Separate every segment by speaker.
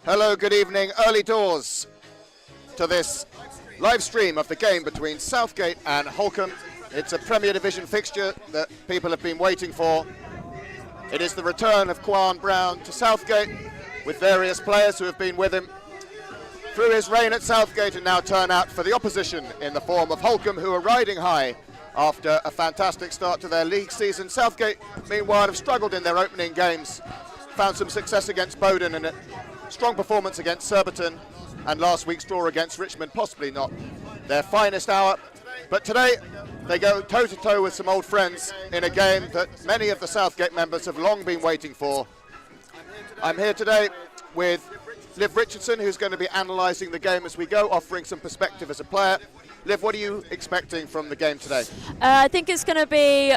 Speaker 1: Hello, good evening. Early doors to this live stream of the game between Southgate and Holcombe. It's a Premier Division fixture that people have been waiting for. It is the return of Quan Brown to Southgate with various players who have been with him through his reign at Southgate and now turn out for the opposition in the form of Holcombe, who are riding high after a fantastic start to their league season. Southgate, meanwhile, have struggled in their opening games, found some success against Bowden and a strong performance against Surbiton, and last week's draw against Richmond, possibly not their finest hour. But today, they go toe-to-toe with some old friends in a game that many of the Southgate members have long been waiting for. I'm here today with Liv Richardson, who's going to be analysing the game as we go, offering some perspective as a player. Liv, what are you expecting from the game today?
Speaker 2: I think it's going to be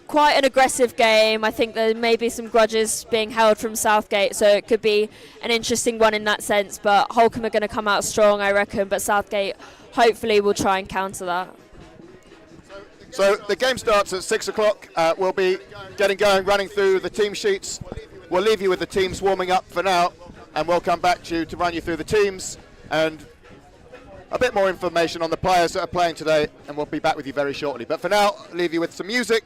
Speaker 2: quite an aggressive game. I think there may be some grudges being held from Southgate, so it could be an interesting one in that sense. But Holcombe are going to come out strong, I reckon, but Southgate hopefully will try and counter that.
Speaker 1: So the game starts at 6 o'clock. We'll be getting going, running through the team sheets. We'll leave you with the teams warming up for now, and we'll come back to you to run you through the teams and a bit more information on the players that are playing today, and we'll be back with you very shortly. But for now, I'll leave you with some music,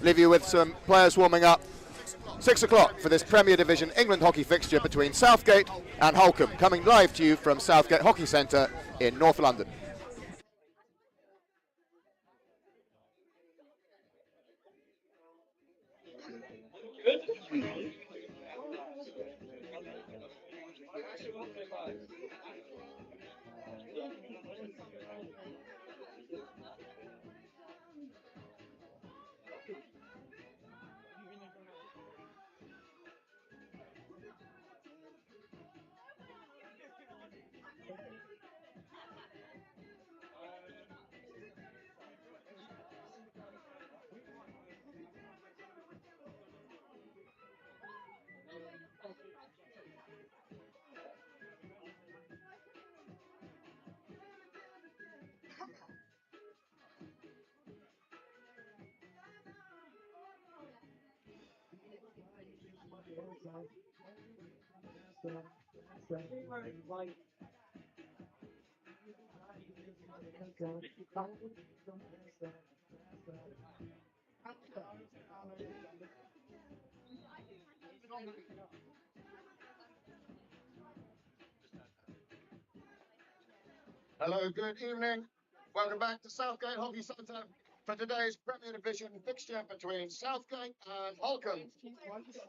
Speaker 1: leave you with some players warming up. 6 o'clock for this Premier Division England hockey fixture between Southgate and Holcombe, coming live to you from Southgate Hockey Centre in North London. Hello, good evening. Welcome back to Southgate Hockey Centre for today's Premier Division fixture between Southgate and Holcombe.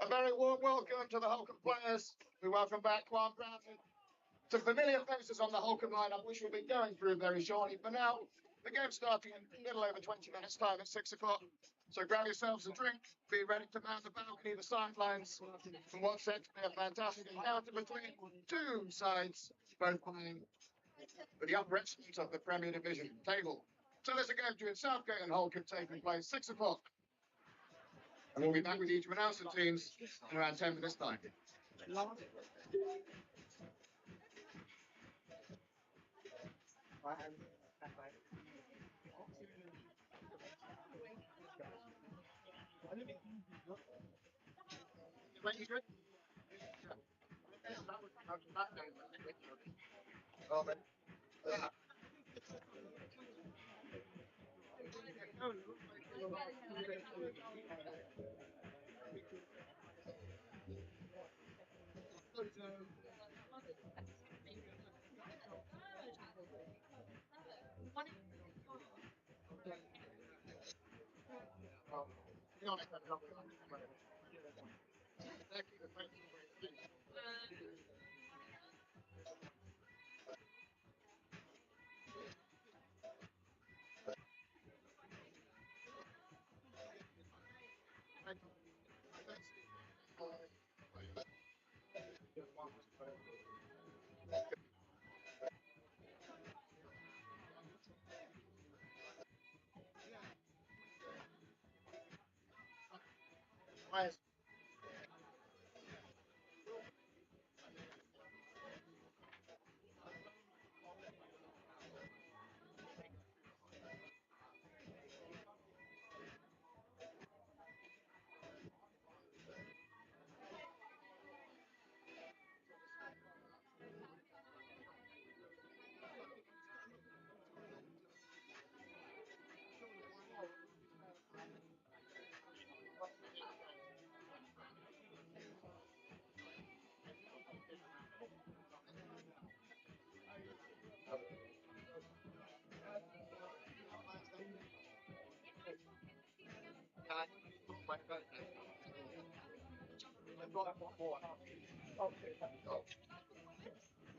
Speaker 1: A very warm welcome to the Holcombe players. We welcome back Quan Brown. Some familiar faces on the Holcombe lineup, which we'll be going through very shortly. But now, the game's starting in a little over 20 minutes' time at 6 o'clock. So grab yourselves a drink, be ready to mount the balcony, the sidelines, from what's set to be a fantastic encounter between two sides, both playing for the upper echelons of the Premier Division table. So there's a game between Southgate and Holcombe taking place 6 o'clock. And we'll be back with you to announce the teams in around 10 minutes' time.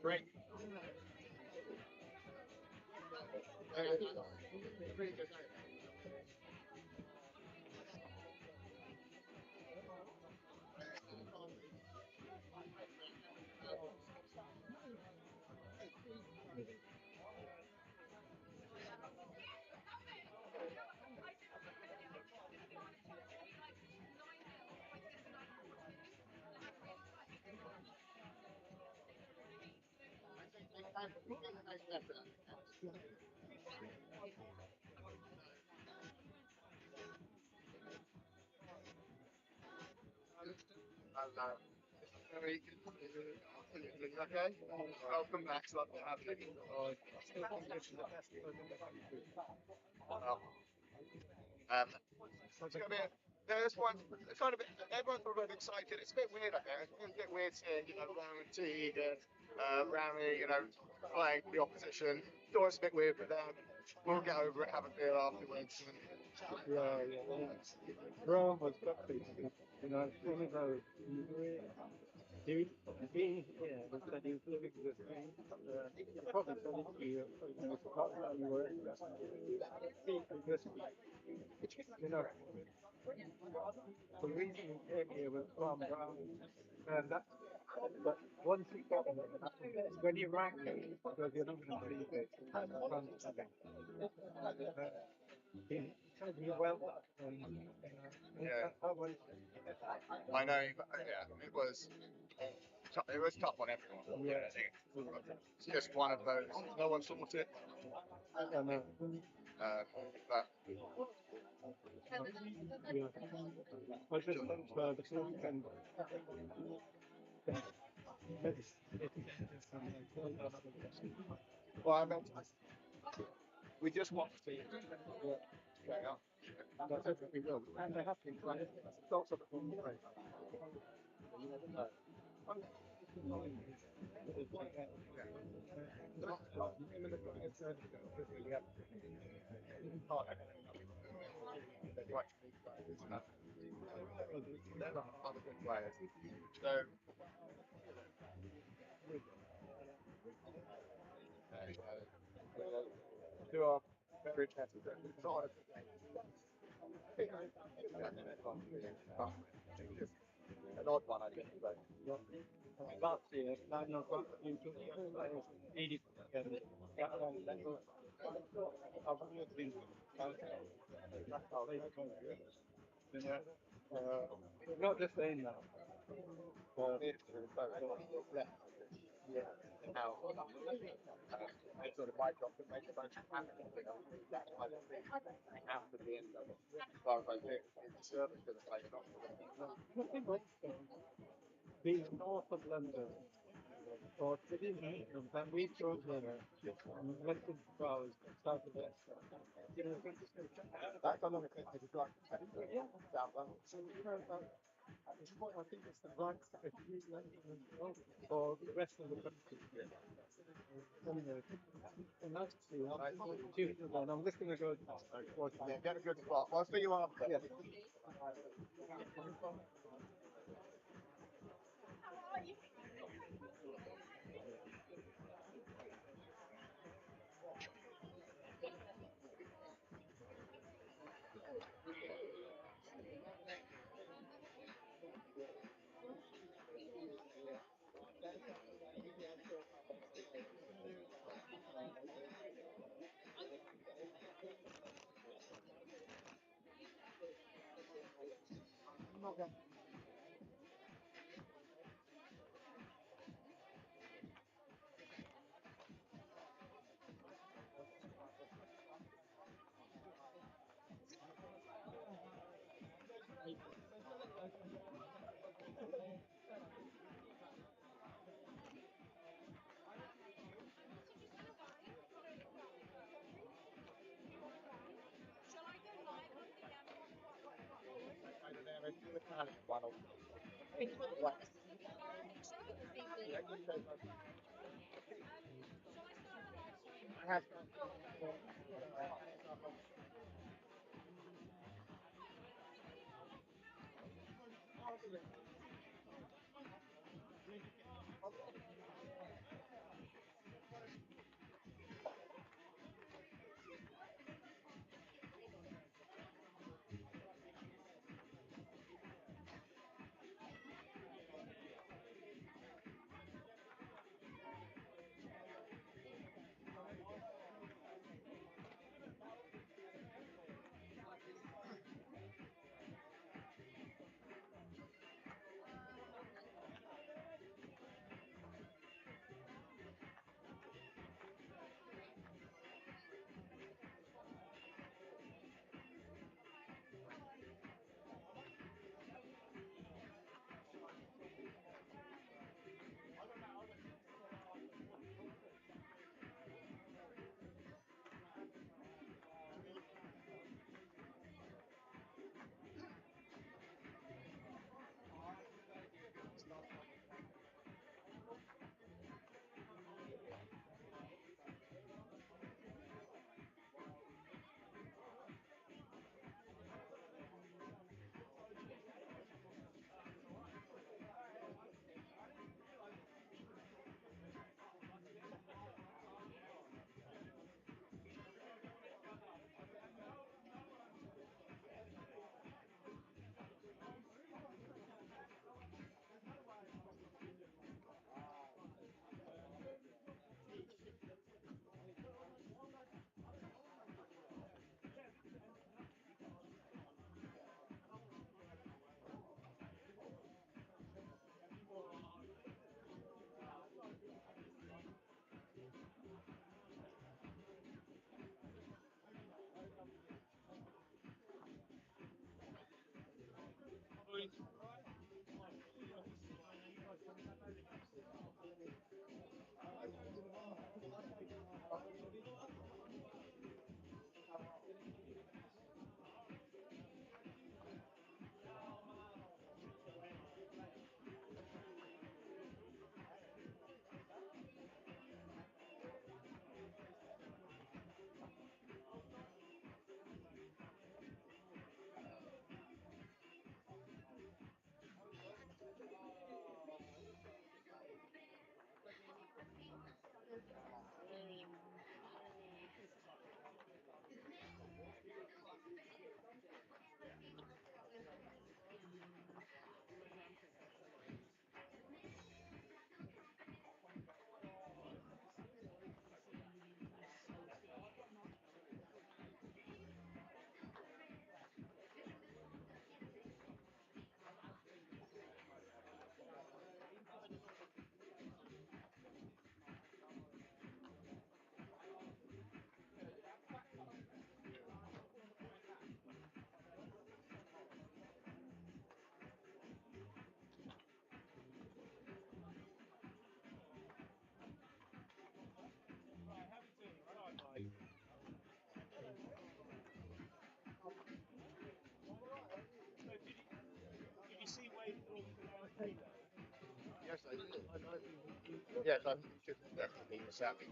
Speaker 1: Great. Okay. Welcome back. So to have you. I still think this is the best version of it's gonna be there's one it's kind of everyone's a bit excited. It's a bit weird, I think. It's a bit weird seeing, Rowan Teague and Rami, playing for the opposition. It's always a bit weird, but we'll get over it, have a beer afterwards.
Speaker 3: Rome was perfect. It's one of those. Yeah, that he was living this thing. Probably said it to you, Scotland, you were because, the reason he came here was Tom Brown. And that, but once he got here, when he rang me, because you're not going to believe it, he said he went and,
Speaker 1: Yeah.
Speaker 3: how was
Speaker 1: I know, but it was tough on everyone.
Speaker 3: yeah.
Speaker 1: It's just one of those. No one thought it.
Speaker 3: I don't know.
Speaker 1: But
Speaker 3: Yeah. I just went for the film and
Speaker 1: well, I meant we just watched the going up.
Speaker 3: that's it, we will. And they have been playing lots of fun. You never know. Who are very attractive. It's not an odd one, I think. But last year, nine o'clock, you took 80. That one, that was. I've always been. That's how they come. You know, not just saying that. It's left. Yeah, and how I sort of my job to make a bunch of happen. That's why they have to be in them. So I was like, the service for the place, not for the being north of London, or city, and we drove there, and went to Wales, south of Leicester. You know, that's a long way to drive. Yeah, South London. So, you know, I think it's the right side of East London as well, or the rest of the country. Anyway, and that's the I'm just going to go. Yeah, get a good spot. I'll see you after. Yeah. Yes, I think it should definitely be the Saturday.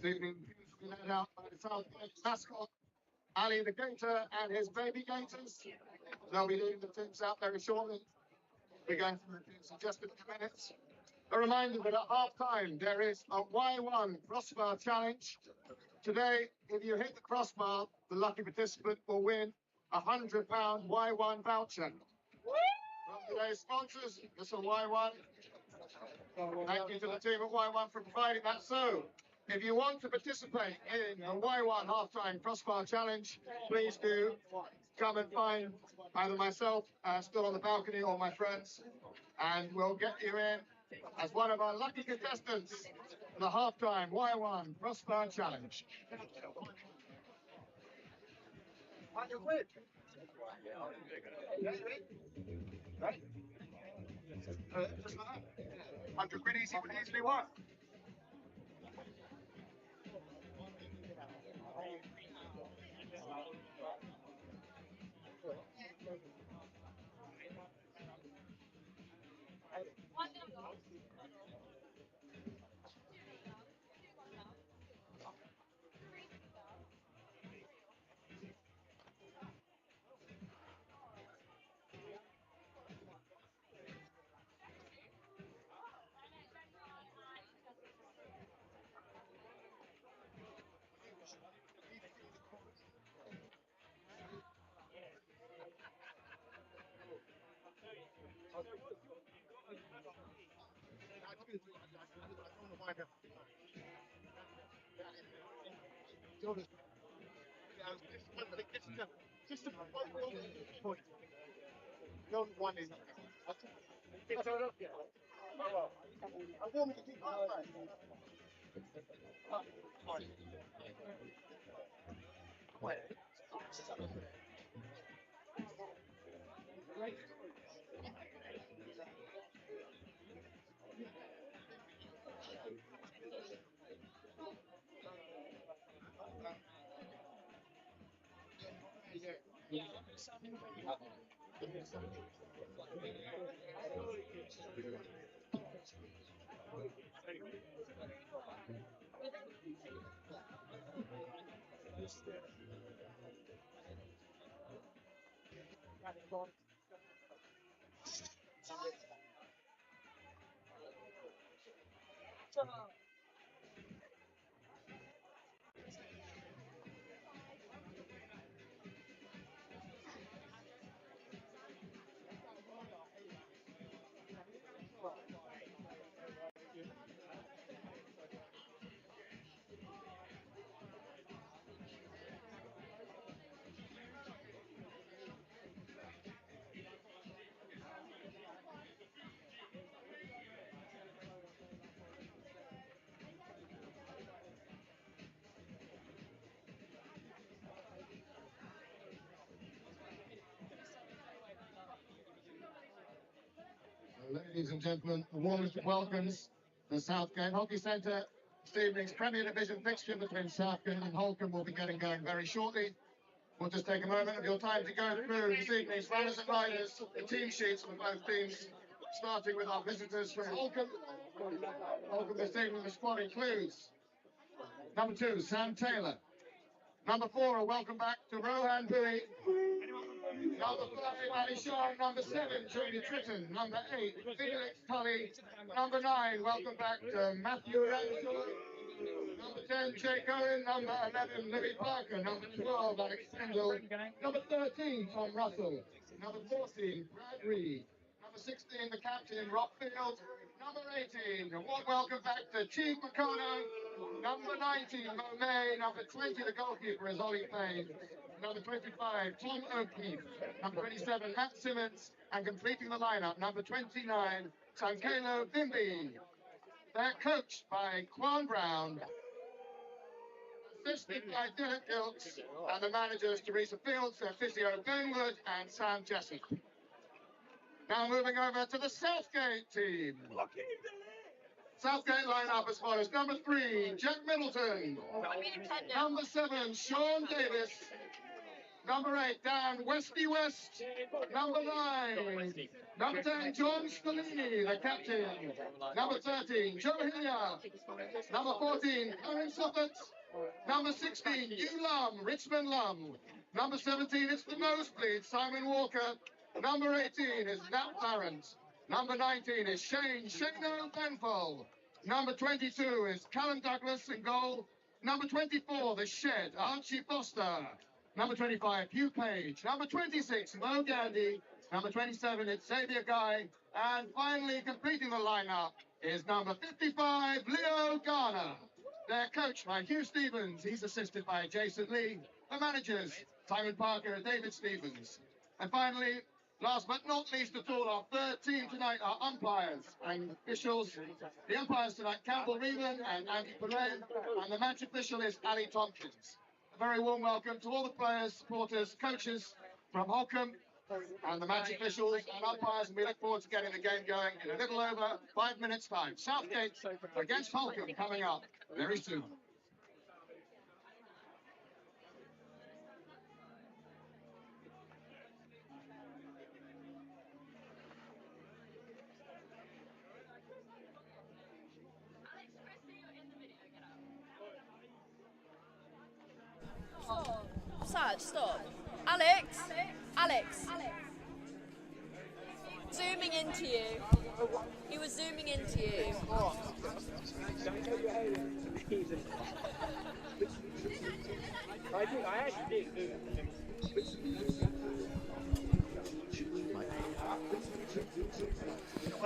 Speaker 4: This evening, beautifully led out by the Southgate mascot, Ali the Gator and his baby Gators. They'll be leading the teams out very shortly. We're going through the teams in just a few minutes. A reminder that at half time there is a Y1 crossbar challenge. Today, if you hit the crossbar, the lucky participant will win a £100 Y1 voucher. From today's sponsors, this is Y1. Thank you to the team at Y1 for providing that. So, if you want to participate in the Y1 halftime crossbar challenge, please do come and find either myself still on the balcony or my friends, and we'll get you in as one of our lucky contestants for the halftime Y1 crossbar challenge. 100 quid. Right? Just like that. 100 quid easily won. Just a point. No one is. Ladies and gentlemen, the warmest welcomes the Southgate Hockey Centre. This evening's Premier Division fixture between Southgate and Holcombe will be getting going very shortly. We'll just take a moment of your time to go through this evening's runners and riders, the team sheets for both teams, starting with our visitors from Holcombe. Holcombe this evening, the squad includes number 2, Sam Taylor. Number 4, a welcome back to Rohan Bui. Number 5, Ali Shaw. Number 7, Jodie Tritton. Number 8, Felix Tully. Number 9, welcome back to Matthew Renshaw. Number 10, Jake Owen. Number 11, Libby Parker. Number 12, Alex Kendall. Number 13, Tom Russell. Number 14, Brad Reed. Number 16, the captain, Rob Field. Number 18, a warm welcome back to Chief Makono. Number 19, Mo May. Number 20, the goalkeeper is Ollie Payne. Number 25, Tom O'Keefe. Number 27, Matt Simmons. And completing the lineup, number 29, Sankelo Bimbi. They're coached by Quan Brown, assisted by Dylan Gilks, and the managers Teresa Fields, their physio Ben Wood, and Sam Jessup. Now moving over to the Southgate team. Southgate lineup as follows: number 3, Jack Middleton. Number 7, Sean Davis. Number 8, Dan Westy West. Number 9, number 10, John Stellini, the captain. Number 13, Joe Hilliard. Number 14, Aaron Suffett. Number 16, Hugh Lum, Richmond Lum. Number 17, it's the nosebleed, Simon Walker. Number 18 is Nat Parent. Number 19 is Shano Benfol. Number 22 is Callum Douglas in goal. Number 24, the Shed, Archie Foster. Number 25, Hugh Page. Number 26, Mo Gandy. Number 27, it's Xavier Guy. And finally, completing the lineup is number 55, Leo Garner. They're coached by Hugh Stevens. He's assisted by Jason Lee. The managers, Simon Parker and David Stevens. And finally, last but not least at all, our third team tonight are umpires and officials. The umpires tonight, Campbell Reevan and Andy Perrin. And the match official is Ali Tompkins. A very warm welcome to all the players, supporters, coaches from Holcombe and the match officials and umpires, and we look forward to getting the game going in a little over 5 minutes' time. Southgate against Holcombe coming up very soon.
Speaker 2: Saj, stop. Alex. Zooming into you. He was zooming into you.
Speaker 3: I actually did.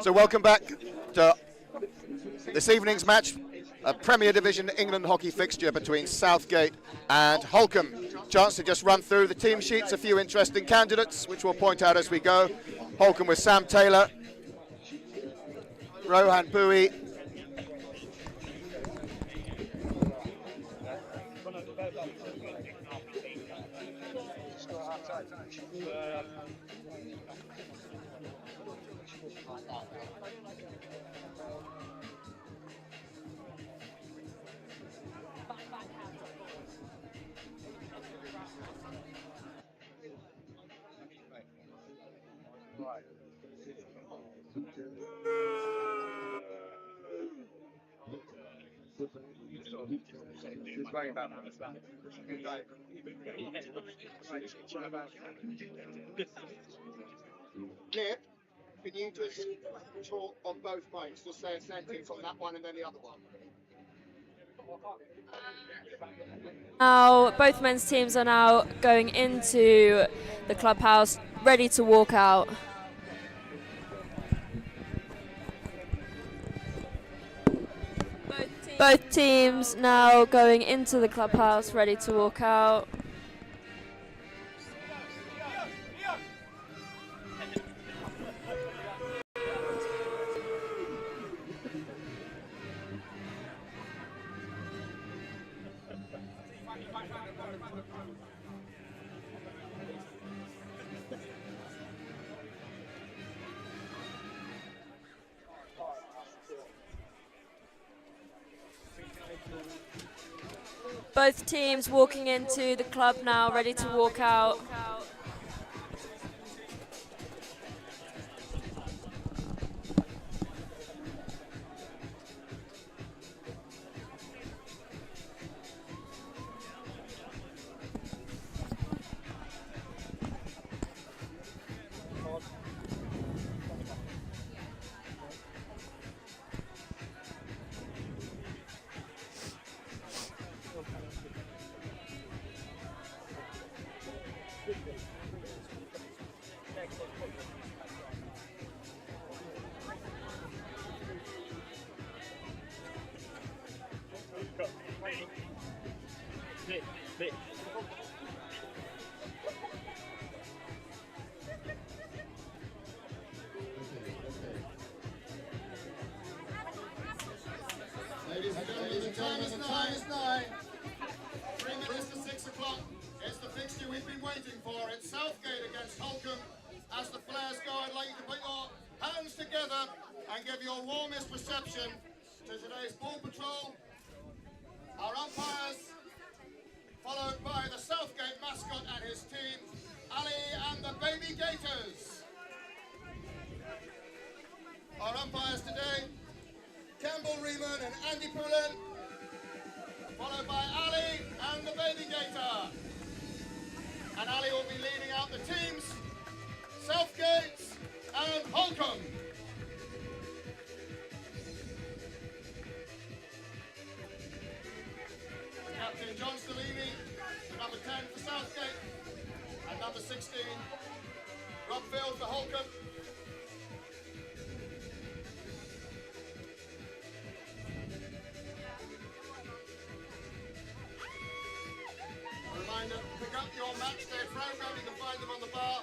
Speaker 1: So welcome back to this evening's match, a Premier Division England hockey fixture between Southgate and Holcombe. Chance to just run through the team sheets, a few interesting candidates, which we'll point out as we go. Holcombe with Sam Taylor, Rohan Bui,
Speaker 4: Nick, can you just talk on both mics? Just say a sentence on that one and then the other one.
Speaker 2: Now, both men's teams are now going into the clubhouse, ready to walk out. Both teams now going into the clubhouse, ready to walk out. Both teams walking into the club now, ready to walk out.
Speaker 4: Ladies and gentlemen, the time is 9. 3 minutes to 6 o'clock. It's the fixture we've been waiting for. It's Southgate against Holcombe. As the flares go, I'd like you to put your hands together and give your warmest reception to today's ball patrol. Our umpires, followed by the Southgate mascot and his team, Ali and the Baby Gators. Our umpires today, Campbell Riemann and Andy Poulin, followed by Ali and the Baby Gator. And Ali will be leading out the teams, Southgate and Holcombe. Captain John Stellini, number 10 for Southgate, and number 16, Rob Field for Holcombe. A reminder, pick up your match day program, you can find them on the bar.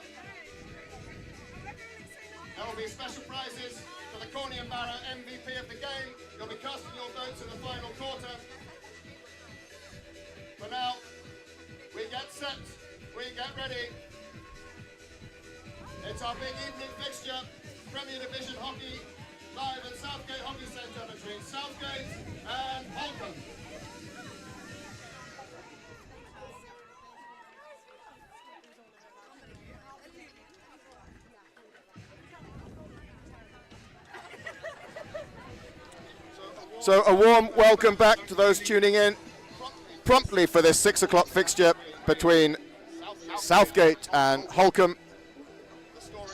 Speaker 4: There will be special prizes for the Corney and Barrow MVP of the game. You'll be casting your votes in the final quarter. For now, we get set, we get ready. It's our big evening fixture, Premier Division Hockey, live at Southgate Hockey Centre between Southgate and Holcombe.
Speaker 1: So a warm welcome back to those tuning in promptly for this 6 o'clock fixture between Southgate and Holcombe.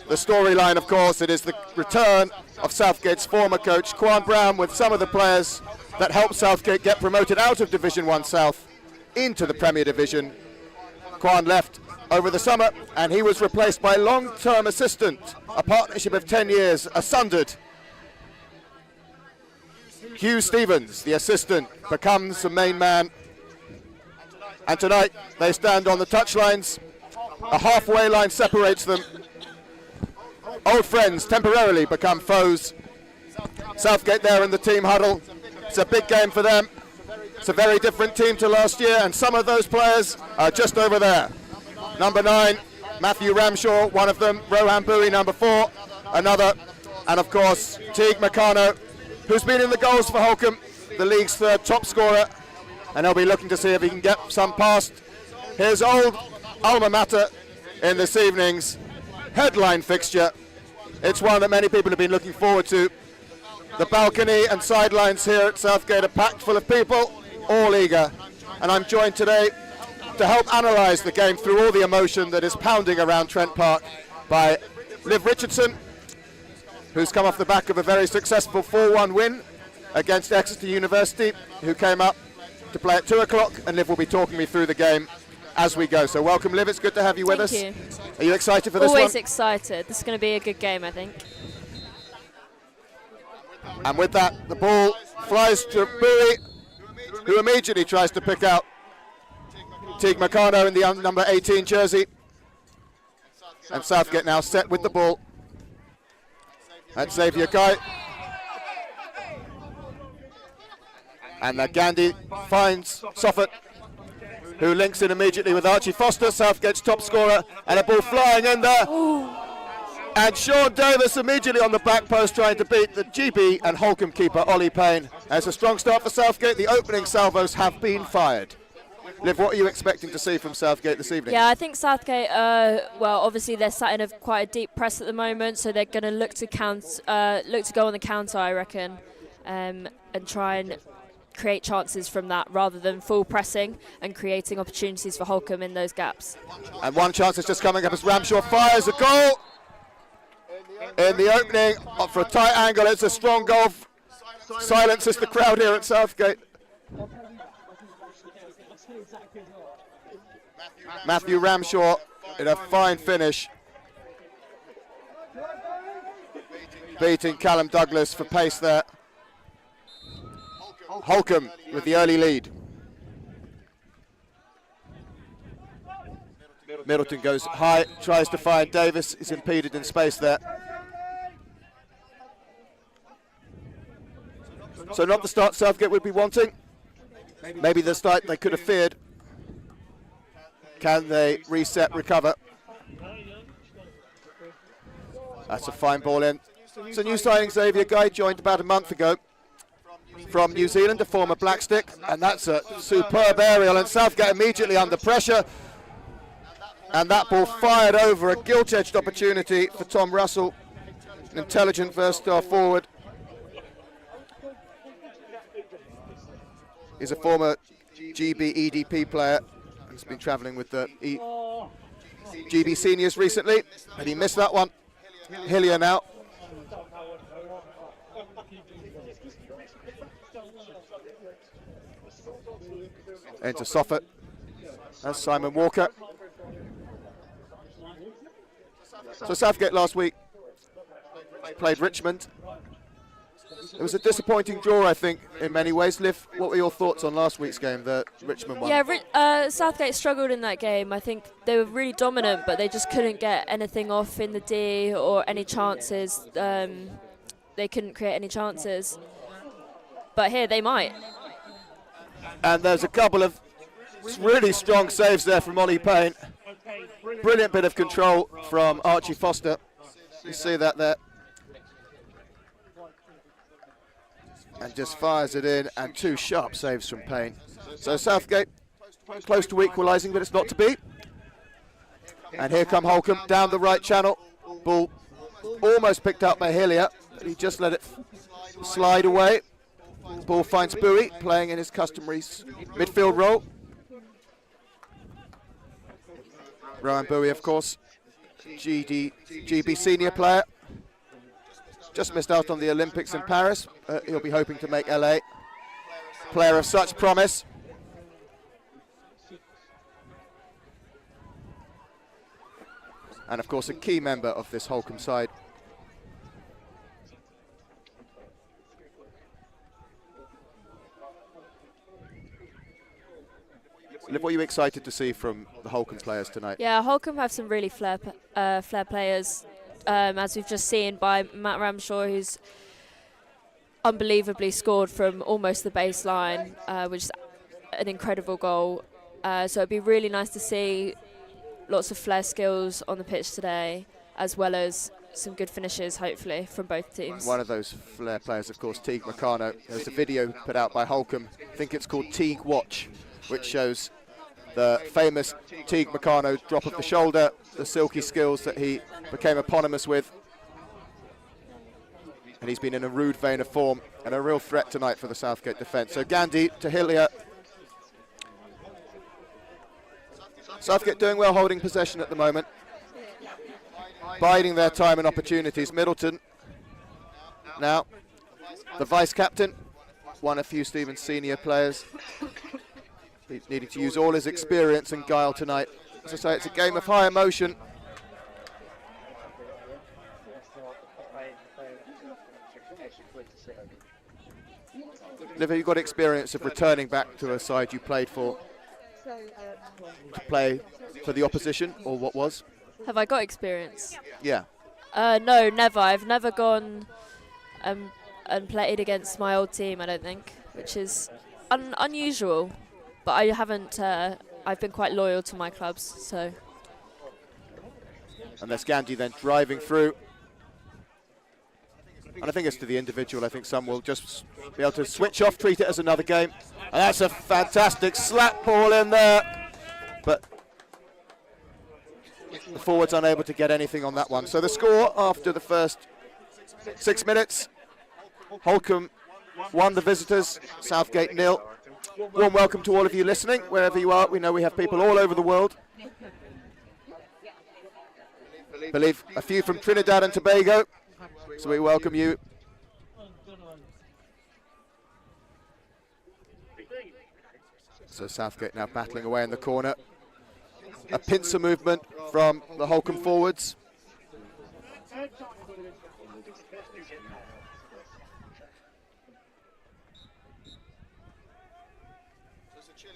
Speaker 1: The storyline, of course, it is the return of Southgate's former coach, Quan Brown, with some of the players that helped Southgate get promoted out of Division 1 South into the Premier Division. Quan left over the summer and he was replaced by long-term assistant, a partnership of 10 years, Sundered. Hugh Stevens, the assistant, becomes the main man. And tonight they stand on the touchlines. A halfway line separates them. Old friends temporarily become foes. Southgate there in the team huddle. It's a big game for them. It's a very different team to last year, and some of those players are just over there. Number 9, Matthew Ramshaw, one of them. Rohan Bowie, number 4, another. And of course, Teague Meccano, who's been in the goals for Holcombe, the league's third top scorer, and he'll be looking to see if he can get some past his old alma mater in this evening's headline fixture. It's one that many people have been looking forward to. The balcony and sidelines here at Southgate are packed full of people, all eager, and I'm joined today to help analyse the game through all the emotion that is pounding around Trent Park by Liv Richardson, who's come off the back of a very successful 4-1 win against Exeter University, who came up to play at 2 o'clock, and Liv will be talking me through the game as we go. So welcome, Liv, it's good to have you with us.
Speaker 2: Thank you.
Speaker 1: Are you excited for this one?
Speaker 2: Always excited. This is going to be a good game, I think.
Speaker 1: And with that, the ball flies to Bowie, who immediately tries to pick out Teague Meccano in the number 18 jersey. And Southgate now set with the ball. And Xavier Guy. And Gandhi finds Soffert, who links in immediately with Archie Foster, Southgate's top scorer, and a ball flying in there.
Speaker 2: Ooh.
Speaker 1: And Sean Davis immediately on the back post trying to beat the GB and Holcombe keeper, Ollie Payne. As a strong start for Southgate, the opening salvos have been fired. Liv, what are you expecting to see from Southgate this evening?
Speaker 2: Yeah, I think Southgate. Well, obviously they're sat in quite a deep press at the moment, so they're going to look to go on the counter, I reckon, and try and create chances from that rather than full pressing and creating opportunities for Holcombe in those gaps.
Speaker 1: And one chance is just coming up as Ramshaw fires a goal in the opening for a tight angle. It's a strong goal. Silences the crowd here at Southgate. Matthew Ramshaw in a fine finish, beating Callum Douglas for pace there. Holcombe with the early lead. Middleton goes high, tries to find Davis, is impeded in space there. So not the start Southgate would be wanting. Maybe the start they could have feared. Can they reset, recover? That's a fine ball in. It's a new signing, Xavier Guy, joined about a month ago from New Zealand, a former Blackstick, and that's a superb aerial, and Southgate immediately under pressure. And that ball fired over, a gilt-edged opportunity for Tom Russell, an intelligent versatile forward. He's a former GB EDP player. He's been travelling with the GB seniors recently, and he missed that one. Hillier now. Into Soffit. That's Simon Walker. So Southgate last week played Richmond. It was a disappointing draw, I think, in many ways. Liv, what were your thoughts on last week's game, the Richmond one?
Speaker 2: Yeah, Southgate struggled in that game. I think they were really dominant, but they just couldn't get anything off in the D or any chances. They couldn't create any chances. But here they might.
Speaker 1: And there's a couple of really strong saves there from Ollie Payne. Brilliant bit of control from Archie Foster. You see that there. And just fires it in, and two sharp saves from Payne. So Southgate close to equalising, but it's not to be. And here come Holcombe down the right channel. Ball almost picked up by Hillier, but he just let it slide away. Ball finds Bowie playing in his customary midfield role. Ryan Bowie, of course, GB senior player. Just missed out on the Olympics in Paris. He'll be hoping to make LA. Player of such promise. And of course a key member of this Holcombe side. Liv, what are you excited to see from the Holcombe players tonight?
Speaker 2: Yeah, Holcombe have some really flair players. As we've just seen by Matt Ramshaw, who's unbelievably scored from almost the baseline, which is an incredible goal. So it'd be really nice to see lots of flair skills on the pitch today, as well as some good finishes, hopefully, from both teams.
Speaker 1: One of those flair players, of course, Teague Meccano. There's a video put out by Holcombe. I think it's called Teague Watch, which shows the famous Teague Meccano drop of the shoulder, the silky skills that he became eponymous with. And he's been in a rude vein of form and a real threat tonight for the Southgate defence. So Gandhi to Hillier. Southgate doing well holding possession at the moment. Biding their time and opportunities. Middleton now the vice-captain, one of few Stevens senior players. He's needing to use all his experience and guile tonight. As I say, it's a game of high emotion. Liv, have you got experience of returning back to a side you played for to play for the opposition, or what was?
Speaker 2: Have I got experience?
Speaker 1: Yeah.
Speaker 2: No, never. I've never gone and played against my old team, I don't think, which is unusual. But I haven't, I've been quite loyal to my clubs, so.
Speaker 1: And there's Gandhi then driving through. And I think it's to the individual. I think some will just be able to switch off, treat it as another game. And that's a fantastic slap ball in there. But the forwards unable to get anything on that one. So the score after the first 6 minutes, Holcombe 1, the visitors, Southgate 0. Warm welcome to all of you listening, wherever you are. We know we have people all over the world. I believe a few from Trinidad and Tobago, so we welcome you. So Southgate now battling away in the corner. A pincer movement from the Holcombe forwards.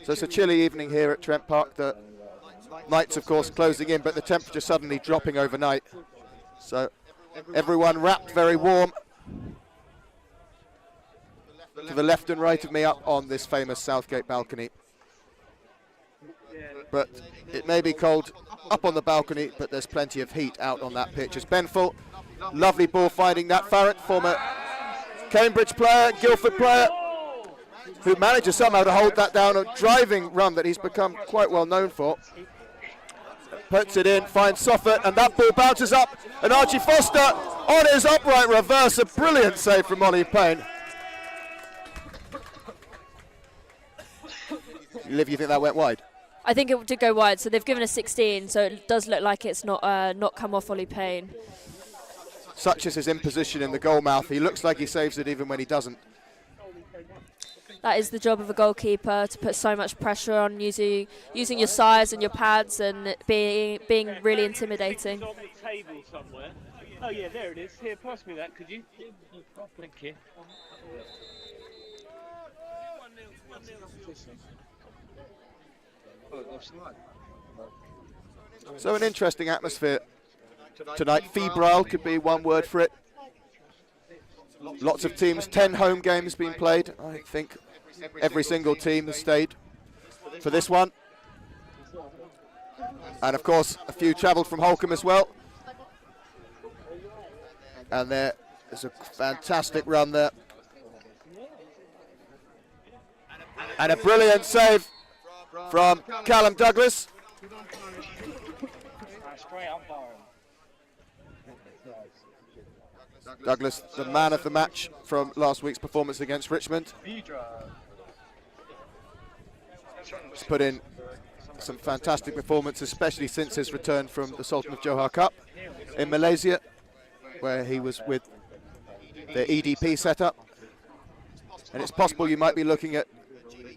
Speaker 1: So it's a chilly evening here at Trent Park. The night's, of course, closing in, but the temperature suddenly dropping overnight. So everyone wrapped very warm. To the left and right of me up on this famous Southgate balcony. But it may be cold up on the balcony, but there's plenty of heat out on that pitch. As Benful, lovely ball finding that. Farrant, former Cambridge player, Guildford player, who manages somehow to hold that down, a driving run that he's become quite well known for. Puts it in, finds Soffert, and that ball bounces up, and Archie Foster on his upright reverse, a brilliant save from Ollie Payne. Liv, you think that went wide?
Speaker 2: I think it did go wide, so they've given a 16, so it does look like it's not come off Ollie Payne.
Speaker 1: Such is his imposition in the goal mouth. He looks like he saves it even when he doesn't.
Speaker 2: That is the job of a goalkeeper, to put so much pressure on using your size and your pads and being really intimidating.
Speaker 3: On the table somewhere. Oh yeah, there it is. Here, pass me that, could you? Thank you.
Speaker 1: So an interesting atmosphere tonight. Febrile could be one word for it. Lots of teams, 10 home games being played. I think every single team has stayed for this one. And of course, a few travelled from Holcombe as well. And there is a fantastic run there. And a brilliant save from Callum Douglas. Douglas, the man of the match from last week's performance against Richmond. He's put in some fantastic performances, especially since his return from the Sultan of Johor Cup in Malaysia, where he was with the EDP setup. And it's possible you might be looking at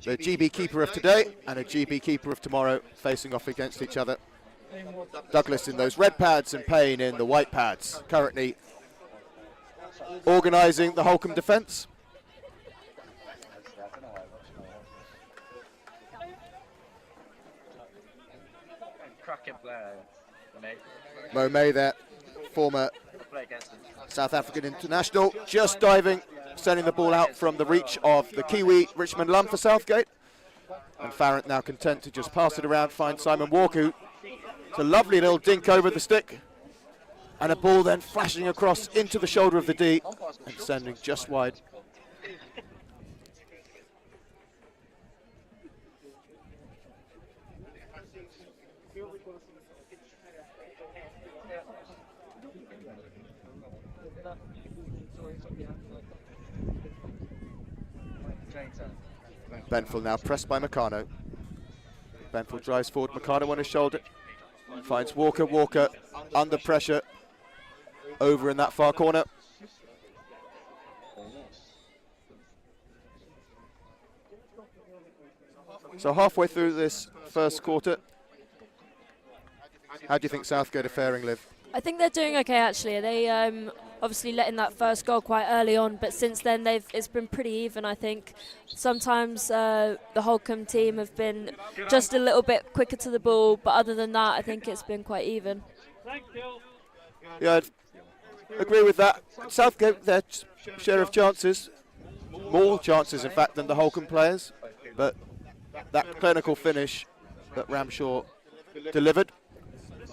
Speaker 1: the GB keeper of today and a GB keeper of tomorrow facing off against each other. Douglas in those red pads and Payne in the white pads, currently organising the Holcombe defence. Mo May there, former South African international, just diving, sending the ball out from the reach of the Kiwi Richmond Lum for Southgate. And Farrant now content to just pass it around, find Simon Walker. It's a lovely little dink over the stick. And a ball then flashing across into the shoulder of the D and sending just wide. Benful now pressed by Meccano. Benful drives forward, Meccano on his shoulder. Finds Walker, Walker under pressure. Over in that far corner. So halfway through this first quarter, how do you think Southgate are faring, Liv?
Speaker 2: I think they're doing okay, actually. They obviously let in that first goal quite early on, but since then it's been pretty even, I think. Sometimes the Holcombe team have been just a little bit quicker to the ball, but other than that, I think it's been quite even.
Speaker 1: Yeah, I'd agree with that. Southgate, their share of chances, more chances in fact than the Holcombe players, but that clinical finish that Ramshaw delivered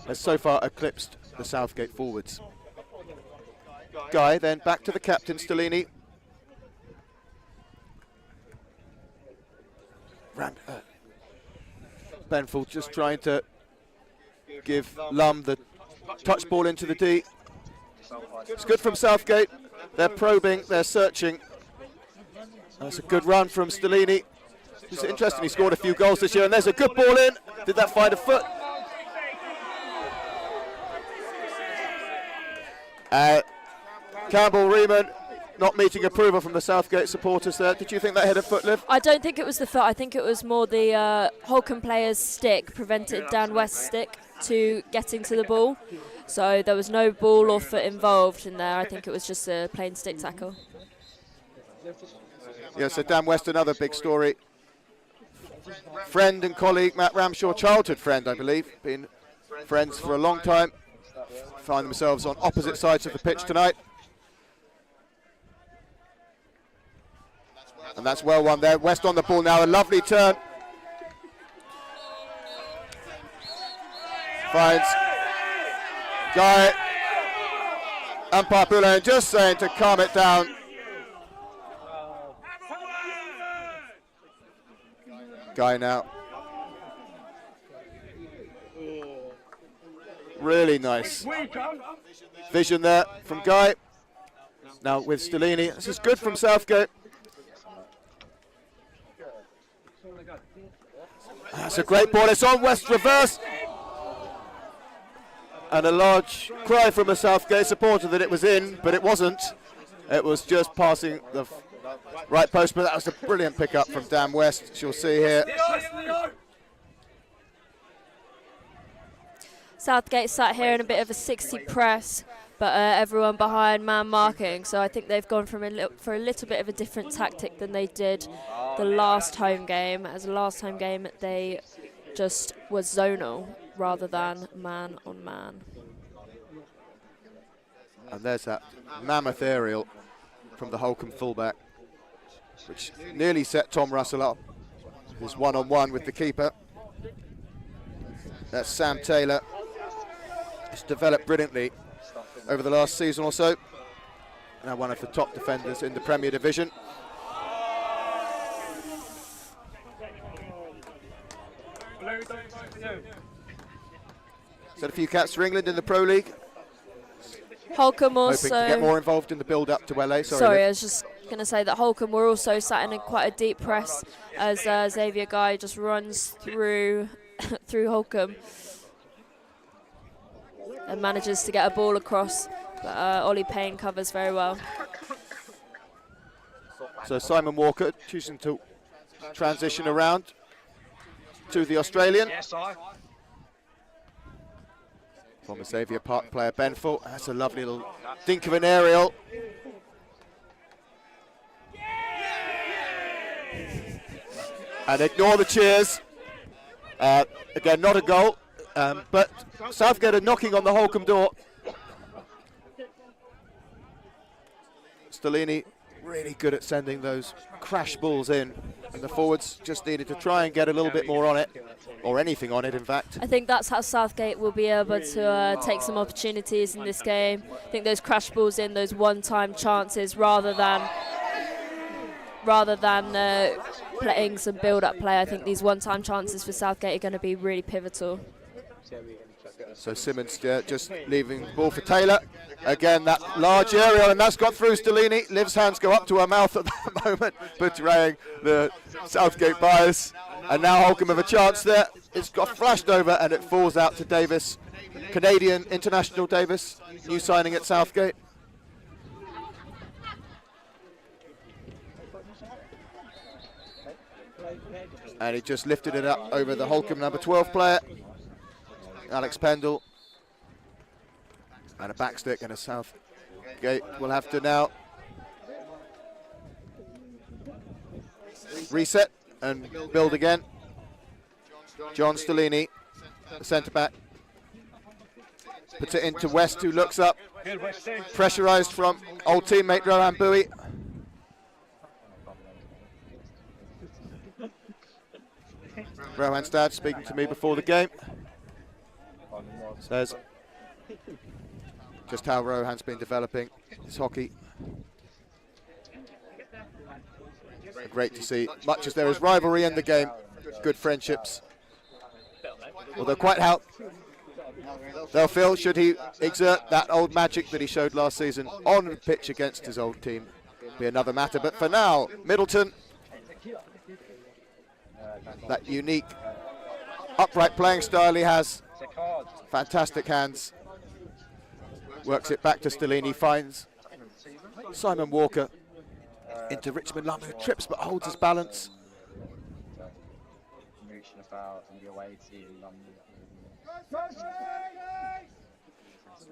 Speaker 1: has so far eclipsed the Southgate forwards. Guy, then back to the captain, Stellini. Benford just trying to give Lum the touch ball into the D. It's good from Southgate. They're probing, they're searching. That's a good run from Stellini. It's interesting, he scored a few goals this year, and there's a good ball in. Did that find a foot? Campbell Riemann not meeting approval from the Southgate supporters there. Did you think that hit a foot, Liv?
Speaker 2: I don't think it was the foot. I think it was more the Holcombe player's stick prevented Dan West's stick to getting to the ball. So there was no ball or foot involved in there. I think it was just a plain stick tackle.
Speaker 1: Yeah, so Dan West, another big story. Friend and colleague, Matt Ramshaw, childhood friend, I believe. Been friends for a long time. Find themselves on opposite sides of the pitch tonight. And that's well won there. West on the ball now, a lovely turn. Finds Guy. Umpire Boulain just saying to calm it down. Guy now. Really nice vision there from Guy. Now with Stellini. This is good from Southgate. That's a great ball. It's on West reverse. And a large cry from a Southgate supporter that it was in, but it wasn't. It was just passing the right post, but that was a brilliant pickup from Dan West, as you'll see here.
Speaker 2: Southgate sat here in a bit of a 60 press, but everyone behind man marking. So I think they've gone for a little bit of a different tactic than they did the last home game. As the last home game, they just was zonal rather than man on man.
Speaker 1: And there's that mammoth aerial from the Holcombe fullback, which nearly set Tom Russell up. His one-on-one with the keeper. That's Sam Taylor. It's developed brilliantly over the last season or so. Now one of the top defenders in the Premier Division. Is that a few caps for England in the Pro League?
Speaker 2: Holcombe also...
Speaker 1: Hoping to get more involved in the build-up to LA.
Speaker 2: Sorry, I was just going to say that Holcombe were also sat in quite a deep press as Xavier Guy just runs through through Holcombe and manages to get a ball across, but Ollie Payne covers very well.
Speaker 1: So Simon Walker choosing to transition around to the Australian. Former Xavier Park player Benford. That's a lovely little dink of an aerial. And ignore the cheers. Again, not a goal, but Southgate are knocking on the Holcombe door. Stellini really good at sending those crash balls in, and the forwards just needed to try and get a little bit more on it, or anything on it, in fact.
Speaker 2: I think that's how Southgate will be able to take some opportunities in this game. I think those crash balls in, those one-time chances, rather than playing some build-up play. I think these one-time chances for Southgate are going to be really pivotal.
Speaker 1: So Simmons just leaving the ball for Taylor. Again, that large aerial, and that's got through Stellini. Liv's hands go up to her mouth at that moment, betraying the Southgate bias. And now Holcombe have a chance there. It's got flashed over, and it falls out to Davis. Canadian international Davis, new signing at Southgate. And he just lifted it up over the Holcombe number 12 player, Alex Pendle. And a backstick, and a Southgate will have to now reset and build again. John Stellini, the centre back, puts it into West, who looks up, pressurised from old teammate Rohan Bowie. Rohan's dad speaking to me before the game says, just how Rohan's been developing his hockey. Great to see. Much as there is rivalry in the game, good friendships. Although quite how they'll feel should he exert that old magic that he showed last season on the pitch against his old team be another matter. But for now, Middleton, that unique upright playing style he has, fantastic hands, works it back to Stellini, finds Simon Walker into Richmond Lumb, who trips but holds his balance.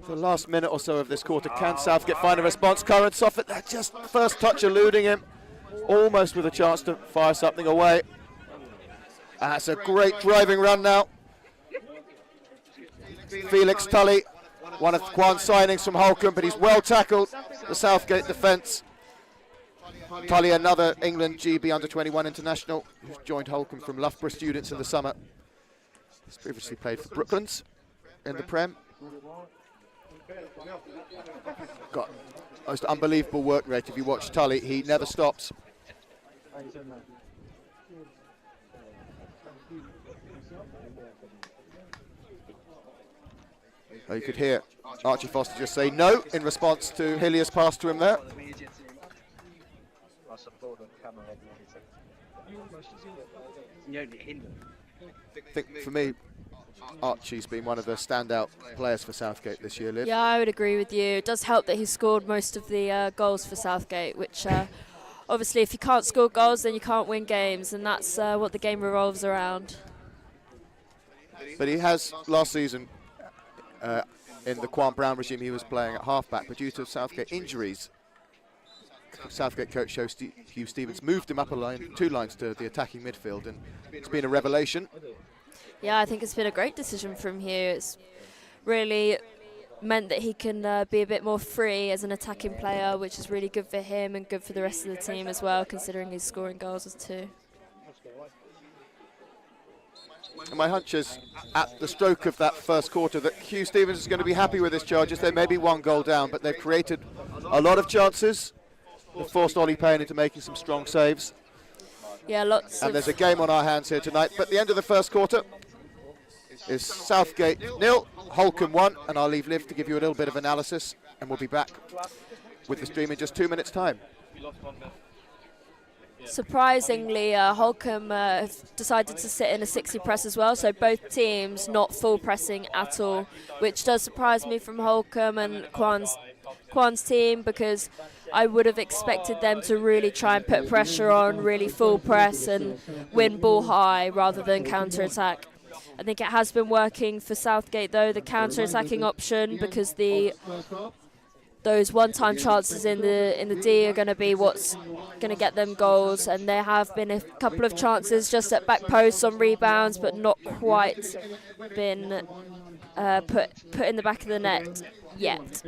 Speaker 1: For the last minute or so of this quarter, can Southgate find a response? Currents off it, just first touch eluding him, almost with a chance to fire something away. That's a great driving run now. Felix Tully, one of Kwan's signings from Holcombe, but he's well tackled the Southgate defence. Tully, another England GB under-21 international, who's joined Holcombe from Loughborough students in the summer. He's previously played for Brooklands in the Prem. Got most unbelievable work rate. If you watch Tully, he never stops. Oh, you could hear Archie Foster just say no in response to Hillier's pass to him there. I think for me, Archie's been one of the standout players for Southgate this year, Liv.
Speaker 2: Yeah, I would agree with you. It does help that he scored most of the goals for Southgate, which obviously if you can't score goals, then you can't win games, and that's what the game revolves around.
Speaker 1: But he has, last season, in the Quan Brown regime, he was playing at halfback, but due to Southgate injuries, Southgate coach Hugh Stevens moved him up a line, 2 lines to the attacking midfield, and it's been a revelation.
Speaker 2: Yeah, I think it's been a great decision from Hugh. It's really meant that he can be a bit more free as an attacking player, which is really good for him and good for the rest of the team as well, considering he's scoring goals as too.
Speaker 1: And my hunch is, at the stroke of that first quarter, that Hugh Stevens is going to be happy with his charges. They may be 1 goal down, but they've created a lot of chances. They've forced Ollie Payne into making some strong saves.
Speaker 2: Yeah, lots.
Speaker 1: And there's a game on our hands here tonight. But the end of the first quarter is Southgate 0, Holcombe 1, and I'll leave Liv to give you a little bit of analysis, and we'll be back with the stream in just 2 minutes' time.
Speaker 2: Surprisingly, Holcombe have decided to sit in a 60 press as well, so both teams not full pressing at all, which does surprise me from Holcombe and Kwan's team, because I would have expected them to really try and put pressure on, really full press and win ball high rather than counter-attack. I think it has been working for Southgate though, the counter-attacking option, because those one-time chances in the D are going to be what's going to get them goals, and there have been a couple of chances just at back posts on rebounds, but not quite been put in the back of the net yet.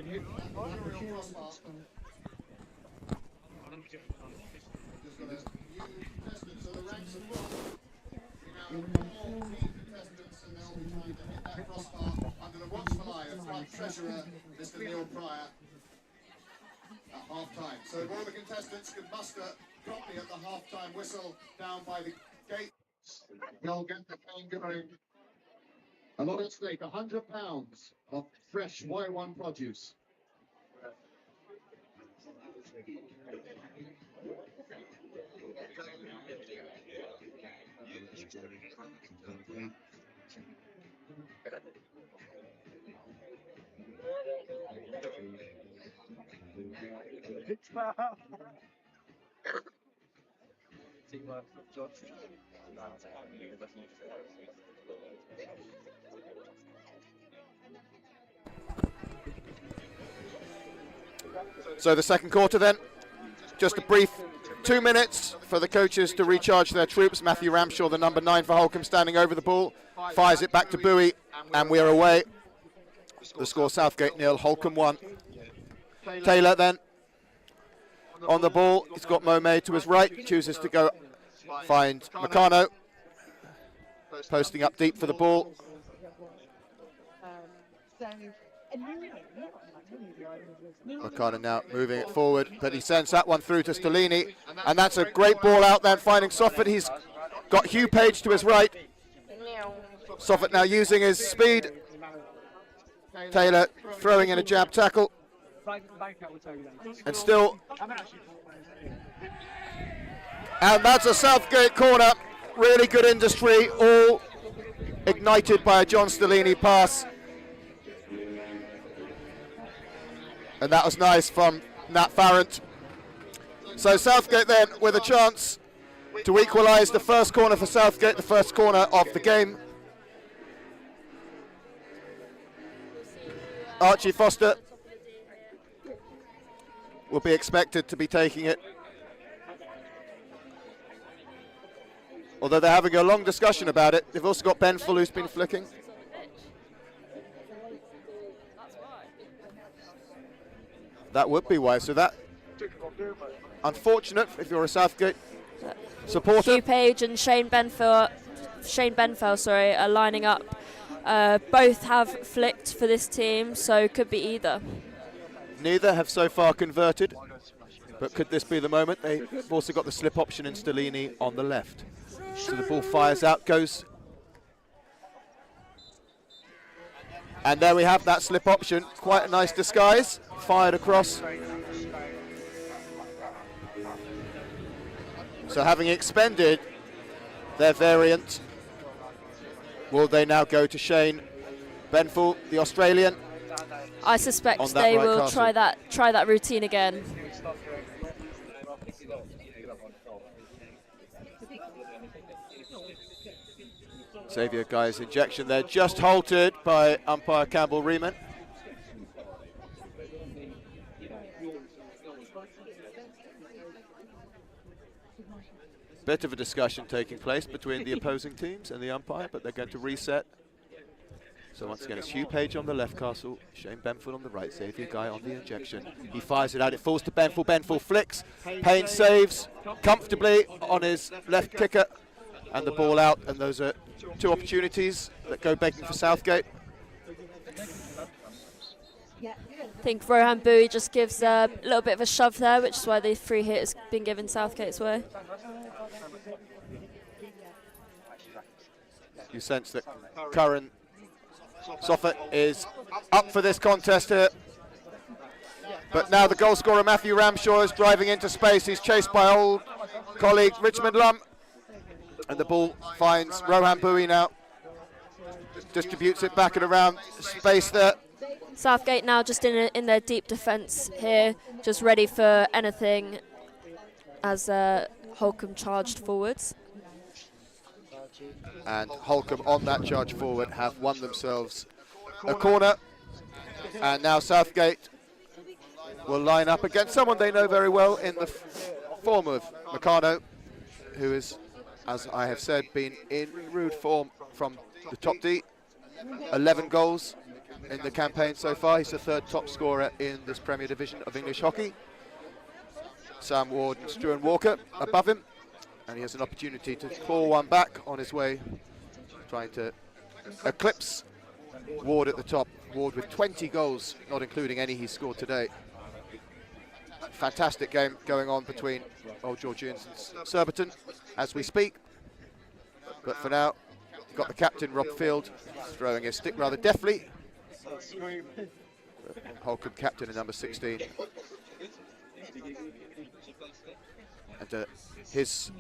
Speaker 4: Under the watchful eye of Club Treasurer Mr. Neil Pryor at half-time. So all the contestants can muster promptly at the half-time whistle down by the gate. They'll get the game going. A lot at stake, £100 of fresh Y1 produce.
Speaker 1: So the second quarter then, just a brief 2 minutes for the coaches to recharge their troops. Matthew Ramshaw, the number 9 for Holcombe, standing over the ball, fires it back to Bowie, and we're away. The score: Southgate 0, Holcombe 1. Taylor then on the ball. He's got Momay to his right, chooses to go find Meccano, posting up deep for the ball. Meccano now moving it forward, but he sends that one through to Stellini, and that's a great ball out then, finding Soffit. He's got Hugh Page to his right. Soffit now using his speed. Taylor throwing in a jab tackle. And still. And that's a Southgate corner. Really good industry, all ignited by a John Stellini pass. And that was nice from Nat Farrant. So Southgate then with a chance to equalise. The first corner for Southgate, the first corner of the game. Archie Foster will be expected to be taking it. Although they're having a long discussion about it. They've also got Ben Full who's been flicking. That would be why. So that, unfortunate if you're a Southgate supporter.
Speaker 2: Hugh Page and Shane Benfell, are lining up. Both have flicked for this team, so could be either.
Speaker 1: Neither have so far converted, but could this be the moment? They've also got the slip option in Stellini on the left. So the ball fires out, goes. And there we have that slip option. Quite a nice disguise. Fired across. So having expended their variant, will they now go to Shane Benful, the Australian?
Speaker 2: I suspect they will try that routine again.
Speaker 1: Xavier Guy's injection there, just halted by umpire Campbell Riemann. Bit of a discussion taking place between the opposing teams and the umpire, but they're going to reset. So once again, it's Hugh Page on the left, Castle, Shane Benful on the right, Xavier Guy on the injection. He fires it out, it falls to Benful, Benful flicks, Payne saves comfortably on his left kicker, and the ball out, and those are two opportunities that go begging for Southgate.
Speaker 2: I think Rohan Bowie just gives a little bit of a shove there, which is why the free hit has been given Southgate's way.
Speaker 1: You sense that Curran Soffit is up for this contest here. But now the goal scorer Matthew Ramshaw is driving into space. He's chased by old colleague Richmond Lum. And the ball finds Rohan Bowie now. Distributes it back and around space there.
Speaker 2: Southgate now just in their deep defence here, just ready for anything as Holcombe charged forwards.
Speaker 1: And Holcombe on that charge forward have won themselves a corner. And now Southgate will line up against someone they know very well in the form of Meccano, who is, as I have said, been in rude form from the top D. 11 goals in the campaign so far. He's the third top scorer in this Premier Division of English hockey. Sam Ward and Stuart Walker above him. And he has an opportunity to claw one back on his way, trying to eclipse Ward at the top. Ward with 20 goals, not including any he scored today. Fantastic game going on between Old Georgians and Surbiton as we speak. But for now, you've got the captain, Rob Field, throwing his stick rather deftly. Holcombe captain in number 16. And his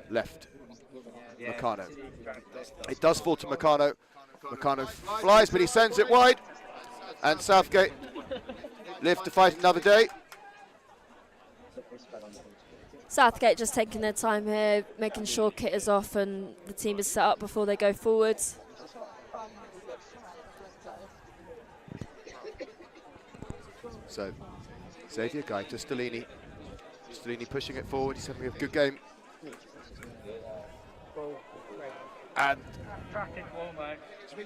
Speaker 1: left, Meccano. It does fall to Meccano. Meccano flies, but he sends it wide. And Southgate live to fight another day.
Speaker 2: Southgate just taking their time here, making sure kit is off and the team is set up before they go forwards.
Speaker 1: So, Xavier Guy to Stellini. Stellini pushing it forward, he's having a good game. And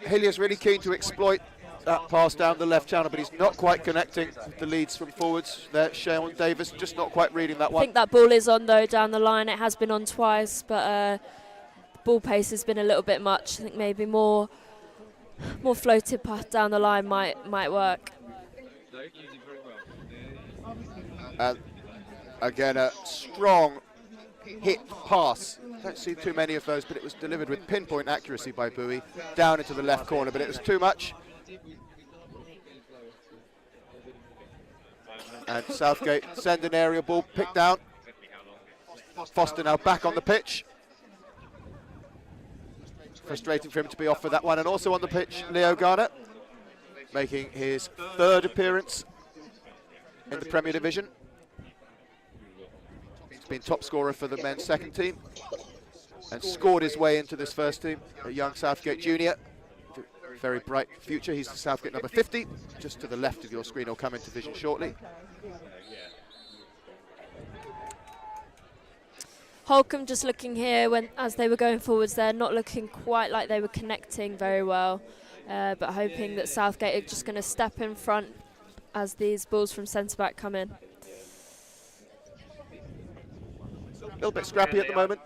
Speaker 1: Hillier's really keen to exploit that pass down the left channel, but he's not quite connecting with the leads from forwards. There, Shaun Davis just not quite reading that one.
Speaker 2: I think that ball is on though down the line. It has been on twice, but the ball pace has been a little bit much. I think maybe more floated down the line might work.
Speaker 1: And again, a strong hit pass. Don't see too many of those, but it was delivered with pinpoint accuracy by Bowie down into the left corner, but it was too much. And Southgate send an aerial ball, picked down. Foster now back on the pitch. Frustrating for him to be off for that one. And also on the pitch, Leo Garner, making his 3rd appearance in the Premier Division. He's been top scorer for the men's 2nd team and scored his way into this 1st team, a young Southgate junior. Very bright future. He's the Southgate number 50, just to the left of your screen. He'll come into vision shortly.
Speaker 2: Holcombe just looking here as they were going forwards, they're not looking quite like they were connecting very well, but hoping that Southgate are just going to step in front as these balls from centre-back come in.
Speaker 1: A little bit scrappy at the moment.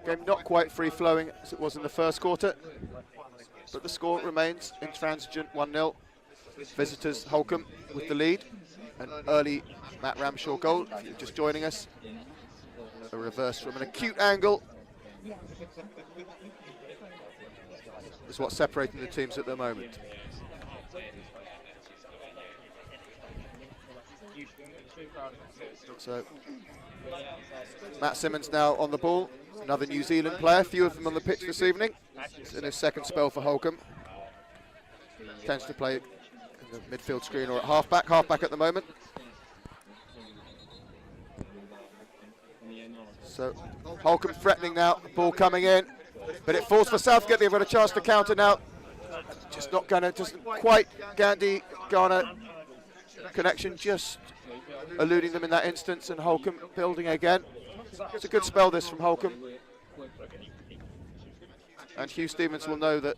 Speaker 1: Game not quite free-flowing as it was in the 1st quarter, but the score remains intransigent, 1-0. Visitors Holcombe with the lead. An early Matt Ramshaw goal, if you're just joining us. A reverse from an acute angle. Is what's separating the teams at the moment. So Matt Simmons now on the ball, another New Zealand player, few of them on the pitch this evening. He's in his 2nd spell for Holcombe. Tends to play in the midfield screen or at half-back at the moment. So Holcombe threatening now, ball coming in, but it falls for Southgate. They've got a chance to counter now. Just not going to, just quite Gandhi Garner connection, just eluding them in that instance, and Holcombe building again. It's a good spell this from Holcombe. And Hugh Stevens will know that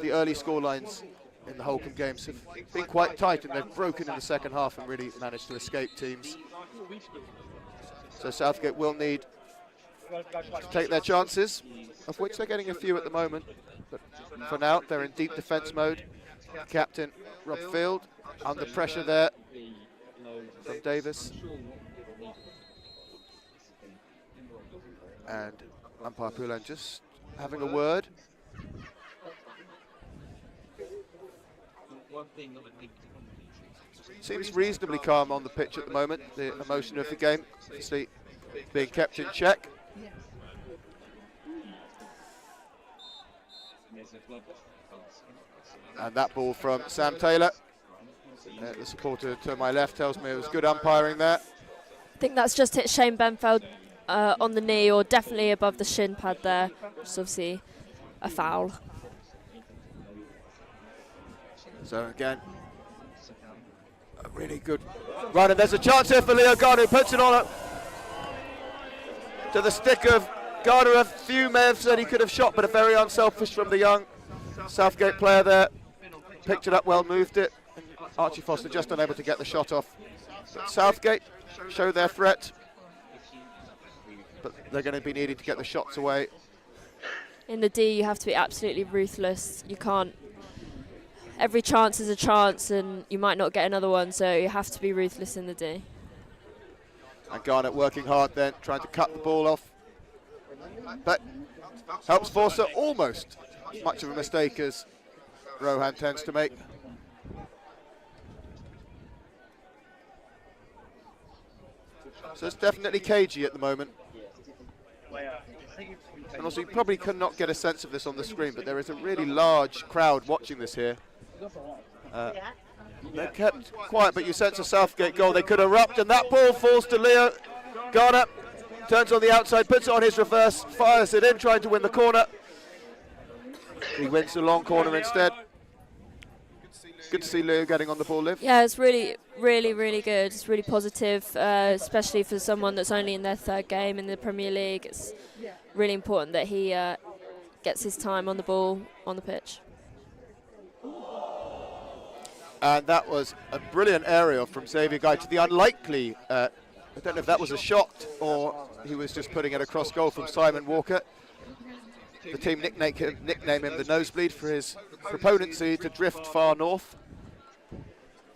Speaker 1: the early scorelines in the Holcombe games have been quite tight, and they've broken in the 2nd half and really managed to escape teams. So Southgate will need to take their chances, of which they're getting a few at the moment. But for now, they're in deep defence mode. Captain Rob Field under pressure there from Davis. And umpire Poulin just having a word. Seems reasonably calm on the pitch at the moment. The emotion of the game obviously being kept in check. And that ball from Sam Taylor. The supporter to my left tells me it was good umpiring there.
Speaker 2: I think that's just hit Shane Benfeld on the knee, or definitely above the shin pad there, which is obviously a foul.
Speaker 1: So again, a really good run, and there's a chance here for Leo Garner, who puts it on to the stick of Garner. A few may have said he could have shot, but a very unselfish from the young Southgate player there. Picked it up well, moved it, and Archie Foster just unable to get the shot off. But Southgate show their threat, but they're going to be needing to get the shots away.
Speaker 2: In the D, you have to be absolutely ruthless. You can't. Every chance is a chance, and you might not get another one, so you have to be ruthless in the D.
Speaker 1: And Garner working hard then, trying to cut the ball off. But helps Forster almost as much of a mistake as Rohan tends to make. So it's definitely cagey at the moment. And also you probably cannot get a sense of this on the screen, but there is a really large crowd watching this here. They're kept quiet, but you sense a Southgate goal. They could erupt, and that ball falls to Leo Garner. Turns on the outside, puts it on his reverse, fires it in, trying to win the corner. He wins the long corner instead. Good to see Leo getting on the ball, Liv.
Speaker 2: Yeah, it's really, really, really good. It's really positive, especially for someone that's only in their 3rd game in the Premier League. It's really important that he gets his time on the ball, on the pitch.
Speaker 1: And that was a brilliant aerial from Xavier Guy to the unlikely, I don't know if that was a shot or he was just putting it across goal from Simon Walker. The team nickname him the nosebleed for his proponency to drift far north.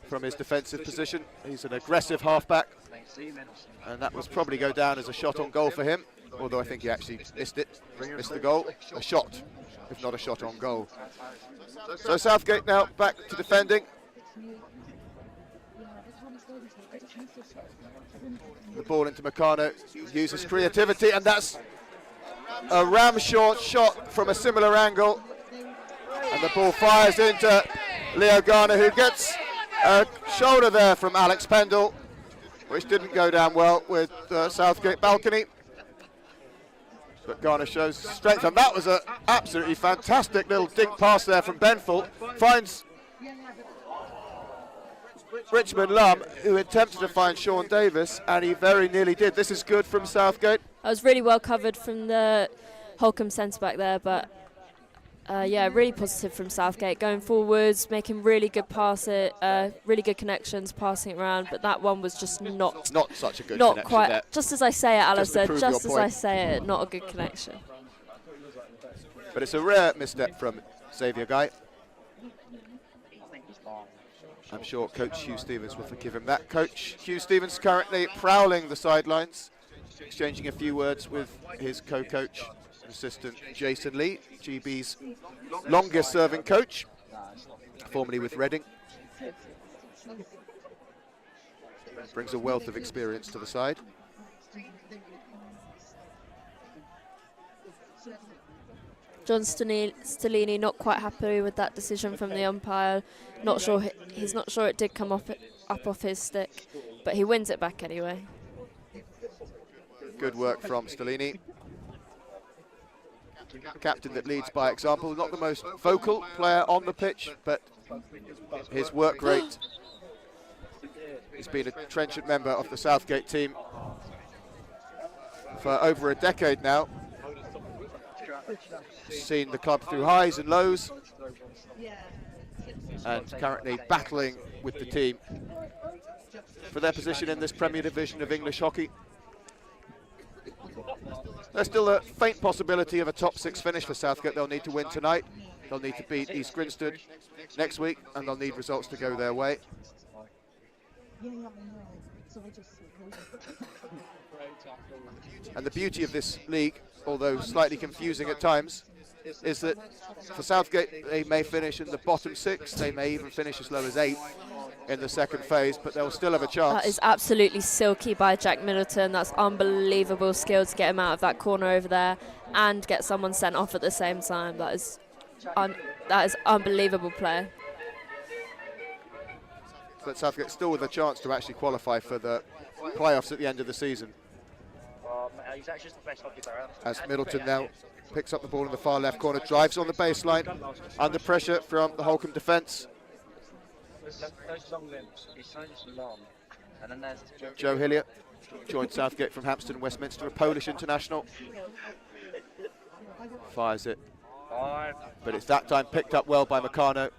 Speaker 1: from his defensive position. He's an aggressive halfback, and that was probably go down as a shot on goal for him, although I think he actually missed the goal. A shot, if not a shot on goal. So Southgate now back to defending. The ball into Meccano, uses creativity, and that's a ram-short shot from a similar angle. And the ball fires into Leo Garner, who gets a shoulder there from Alex Pendle, which didn't go down well with the Southgate balcony. But Garner shows strength, and that was an absolutely fantastic little dink pass there from Benful. Finds Richmond Lum, who attempted to find Sean Davis, and he very nearly did. This is good from Southgate.
Speaker 2: I was really well covered from the Holcombe centre-back there, but yeah, really positive from Southgate. Going forwards, making really good passes, really good connections, passing it around, but that one was just not
Speaker 1: such a good
Speaker 2: not
Speaker 1: connection
Speaker 2: quite
Speaker 1: there.
Speaker 2: just as I say it, Alastair,
Speaker 1: just
Speaker 2: as I say it, not a good connection.
Speaker 1: But it's a rare misstep from Xavier Guy. I'm sure Coach Hugh Stevens will forgive him that. Coach Hugh Stevens currently prowling the sidelines, exchanging a few words with his co-coach, assistant Jason Lee, GB's longest serving coach, formerly with Reading. Brings a wealth of experience to the side.
Speaker 2: John Stellini not quite happy with that decision from the umpire. Not sure he's not sure it did come up off his stick, but he wins it back anyway.
Speaker 1: Good work from Stellini. Captain that leads by example. Not the most vocal player on the pitch, but his work rate. He's been a trenchant member of the Southgate team for over a decade now. Seen the club through highs and lows, and currently battling with the team for their position in this Premier Division of English hockey. There's still a faint possibility of a top 6 finish for Southgate. They'll need to win tonight. They'll need to beat East Grinstead next week, and they'll need results to go their way. And the beauty of this league, although slightly confusing at times, is that for Southgate they may finish in the bottom 6, they may even finish as low as 8th in the second phase, but they'll still have a chance.
Speaker 2: That is absolutely silky by Jack Middleton. That's unbelievable skill to get him out of that corner over there and get someone sent off at the same time. That is unbelievable play.
Speaker 1: But Southgate still with a chance to actually qualify for the playoffs at the end of the season. As Middleton now picks up the ball in the far left corner, drives on the baseline, under pressure from the Holcombe defence. Joe Hillier joined Southgate from Hampstead and Westminster, a Polish international. Fires it, but it's that time picked up well by Meccano.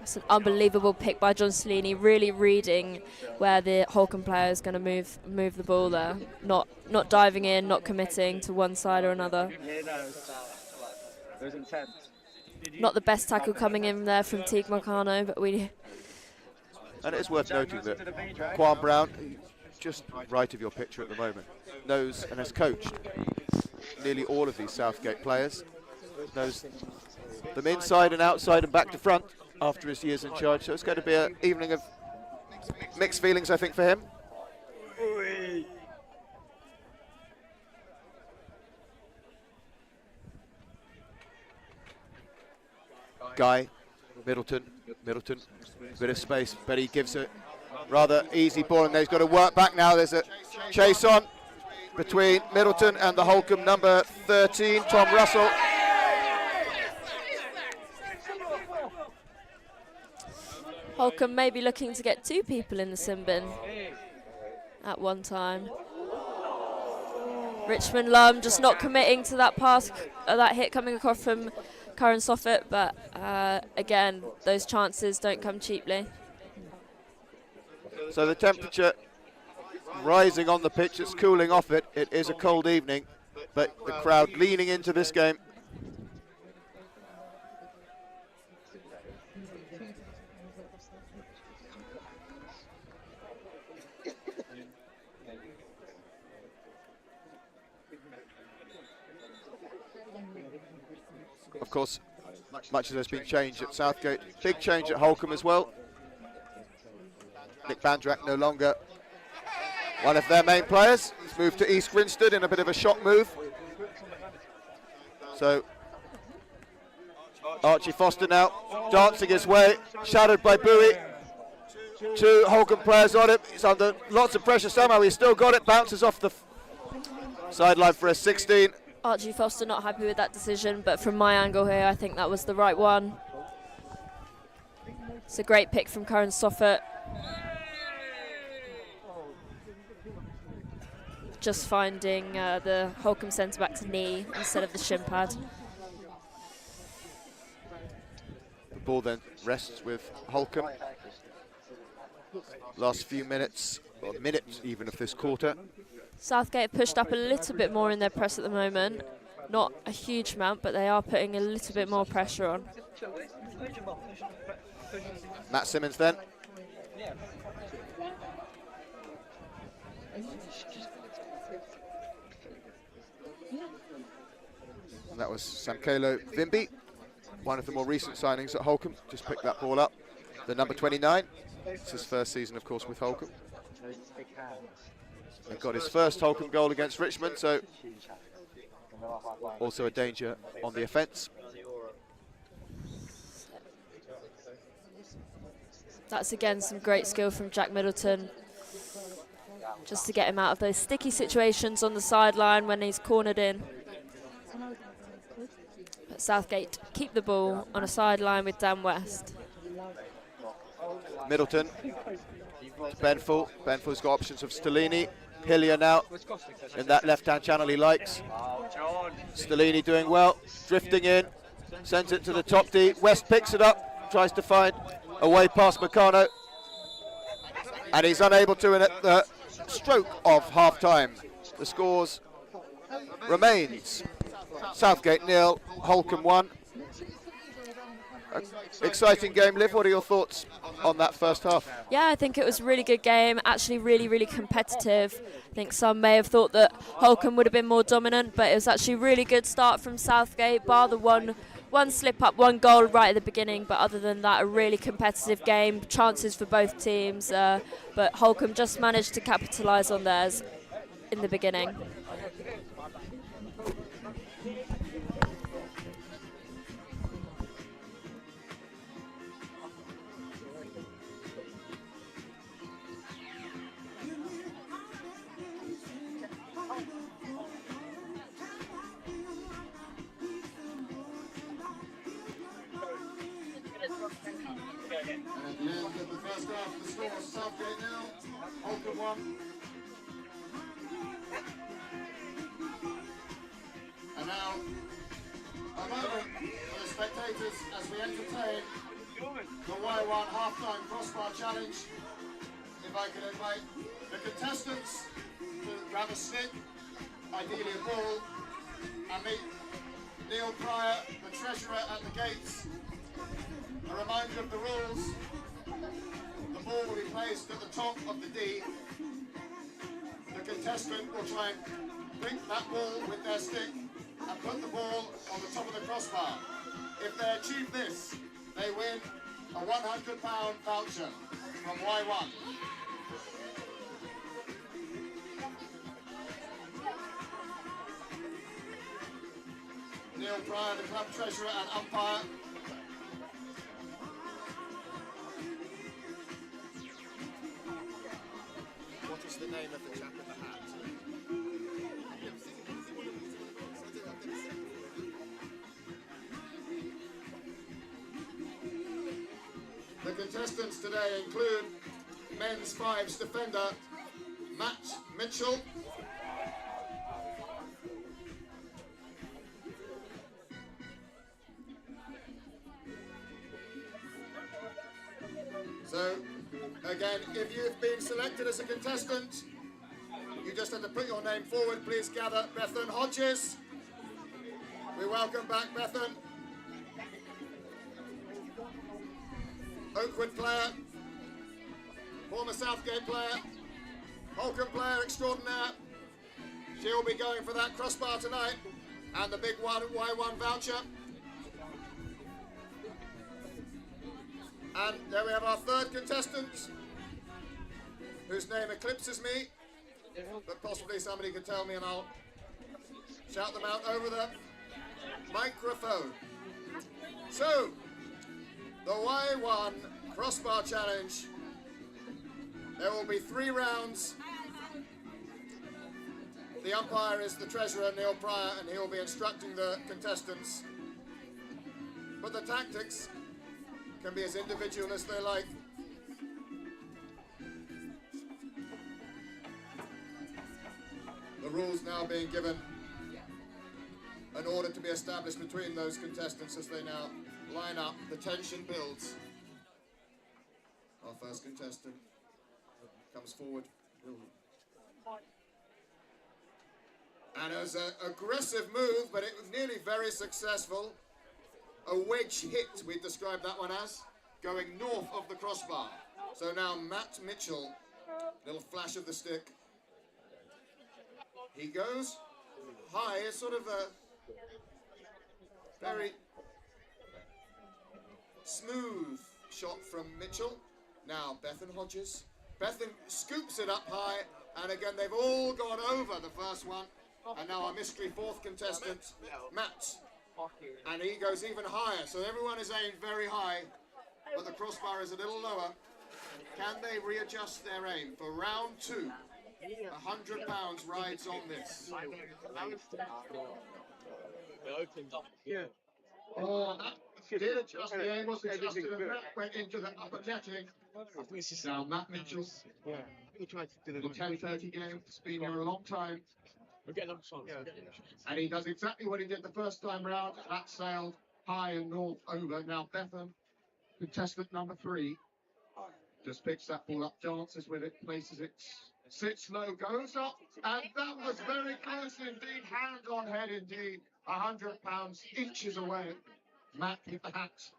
Speaker 2: That's an unbelievable pick by John Stellini, really reading where the Holcombe player is going to move the ball there. Not diving in, not committing to one side or another.
Speaker 3: It was intense.
Speaker 2: Not the best tackle coming in there from Teague Meccano, but we...
Speaker 1: And it's worth noting that Quan Brown, just right of your picture at the moment, knows and has coached nearly all of these Southgate players. Knows them inside and outside and back to front after his years in charge. So it's going to be an evening of mixed feelings, I think, for him. Guy, Middleton, bit of space, but he gives a rather easy ball, and he's got to work back now. There's a chase on between Middleton and the Holcombe number 13, Tom Russell.
Speaker 2: Holcombe may be looking to get 2 people in the sin bin at one time. Richmond Lum just not committing to that pass, that hit coming across from Curran Soffit, but again, those chances don't come cheaply.
Speaker 1: So the temperature rising on the pitch, it's cooling off it. It is a cold evening, but the crowd leaning into this game. of course, much as there's been change at Southgate, big change at Holcombe as well. Nick Bandrak no longer one of their main players. He's moved to East Grinstead in a bit of a shock move. So Archie Foster now dancing his way, shadowed by Bowie. Two Holcombe players on him. He's under lots of pressure somehow. He's still got it. Bounces off the sideline for a 16.
Speaker 2: Archie Foster not happy with that decision, but from my angle here, I think that was the right one. It's a great pick from Karen Soffert. Just finding the Holcombe centre-back's knee instead of the shin pad.
Speaker 1: The ball then rests with Holcombe. Last few minutes, or minutes even of this quarter.
Speaker 2: Southgate pushed up a little bit more in their press at the moment. Not a huge amount, but they are putting a little bit more pressure on.
Speaker 1: Matt Simmons then. And that was Samkelo Vimby, one of the more recent signings at Holcombe. Just picked that ball up. The number 29. It's his first season, of course, with Holcombe. He got his first Holcombe goal against Richmond, so also a danger on the offence.
Speaker 2: That's again some great skill from Jack Middleton, just to get him out of those sticky situations on the sideline when he's cornered in. But Southgate keep the ball on a sideline with Dan West.
Speaker 1: Middleton, Benfull. Benfull's got options of Stellini. Hillier now in that left-hand channel he likes. Stellini doing well, drifting in, sends it to the top D. West picks it up, tries to find a way past Meccano, and he's unable to in at the stroke of half-time. The scores remains Southgate 0, Holcombe 1. Exciting game, Liv. What are your thoughts on that first half?
Speaker 2: Yeah, I think it was a really good game, actually really, really competitive. I think some may have thought that Holcombe would have been more dominant, but it was actually a really good start from Southgate, bar the one slip up, one goal right at the beginning, but other than that, a really competitive game, chances for both teams, but Holcombe just managed to capitalise on theirs in the beginning.
Speaker 4: And at the end of the first half, the score is Southgate 0, Holcombe 1. And now, a moment for the spectators as we entertain the Y1 half-time crossbar challenge. If I could invite the contestants to grab a stick, ideally a ball, and meet Neil Pryor, the treasurer at the gates. A reminder of the rules: the ball will be placed at the top of the D. The contestant will try and bring that ball with their stick and put the ball on the top of the crossbar. If they achieve this, they win a £100 voucher from Y1. Neil Pryor, the club treasurer and umpire.
Speaker 1: What is the name of the chap in the hat?
Speaker 4: The contestants today include men's fives defender Matt Mitchell, so again, if you've been selected as a contestant, you just have to put your name forward. Please gather. Bethan Hodges, we welcome back Bethan. Oakwood player, former Southgate player, Holcombe player extraordinaire. She'll be going for that crossbar tonight and the big Y1 voucher.
Speaker 1: And there we have our third contestant, whose name eclipses me, but possibly somebody could tell me and I'll shout them out over the microphone. So, the Y1 crossbar challenge. There will be 3 rounds. The umpire is the treasurer, Neil Pryor, and he'll be instructing the contestants. But the tactics can be as individual as they like. The rules now being given, an order to be established between those contestants as they now line up. The tension builds. Our first contestant comes forward. And it was an aggressive move, but it was nearly very successful. A wedge hit, we described that one as, going north of the crossbar. So now Matt Mitchell, little flash of the stick. He goes high, it's sort of a very smooth shot from Mitchell. Now Bethan Hodges. Bethan scoops it up high, and again they've all gone over the first one. And now our mystery fourth contestant, Matt. And he goes even higher, so everyone is aimed very high, but the crossbar is a little lower. Can they readjust their aim for round 2? £100 rides on this.
Speaker 4: Oh, that did adjust the aim, was adjusted, and that went into the upper netting. Now, Matt Mitchell, the 10:30 game, it's been here a long time. And he does exactly what he did the first time round. That sailed high and north over. Now, Bethan, contestant number 3, just picks that ball up, dances with it, places it, sits low, goes up, and that was very close indeed, hand on head indeed. £100 inches away. Matt with the hat.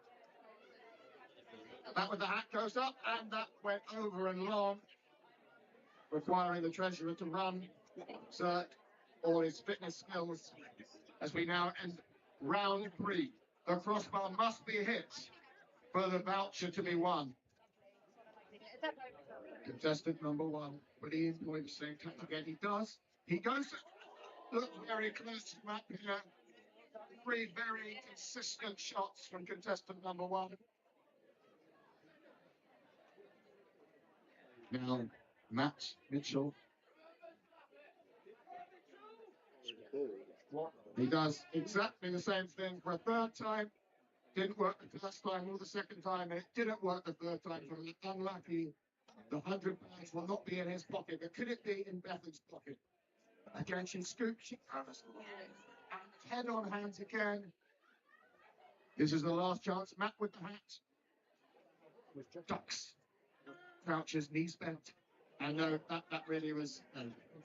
Speaker 4: That with the hat goes up, and that went over and long, requiring the treasurer to run, exert all his fitness skills as we now end round 3. The crossbar must be hit for the voucher to be won. Contestant number 1, but he is going the same tactic again. He does. He goes, look very close to Matt here. 3 very consistent shots from contestant number 1. Now, Matt Mitchell. He does exactly the same thing for a third time. Didn't work the first time or the second time, and it didn't work the third time. For unlucky, the £100 will not be in his pocket, but could it be in Bethan's pocket? Again, she scoops, she covers, and head on hands again. This is the last chance. Matt with the hat. Ducks. Crouches, knees bent. And no, that really was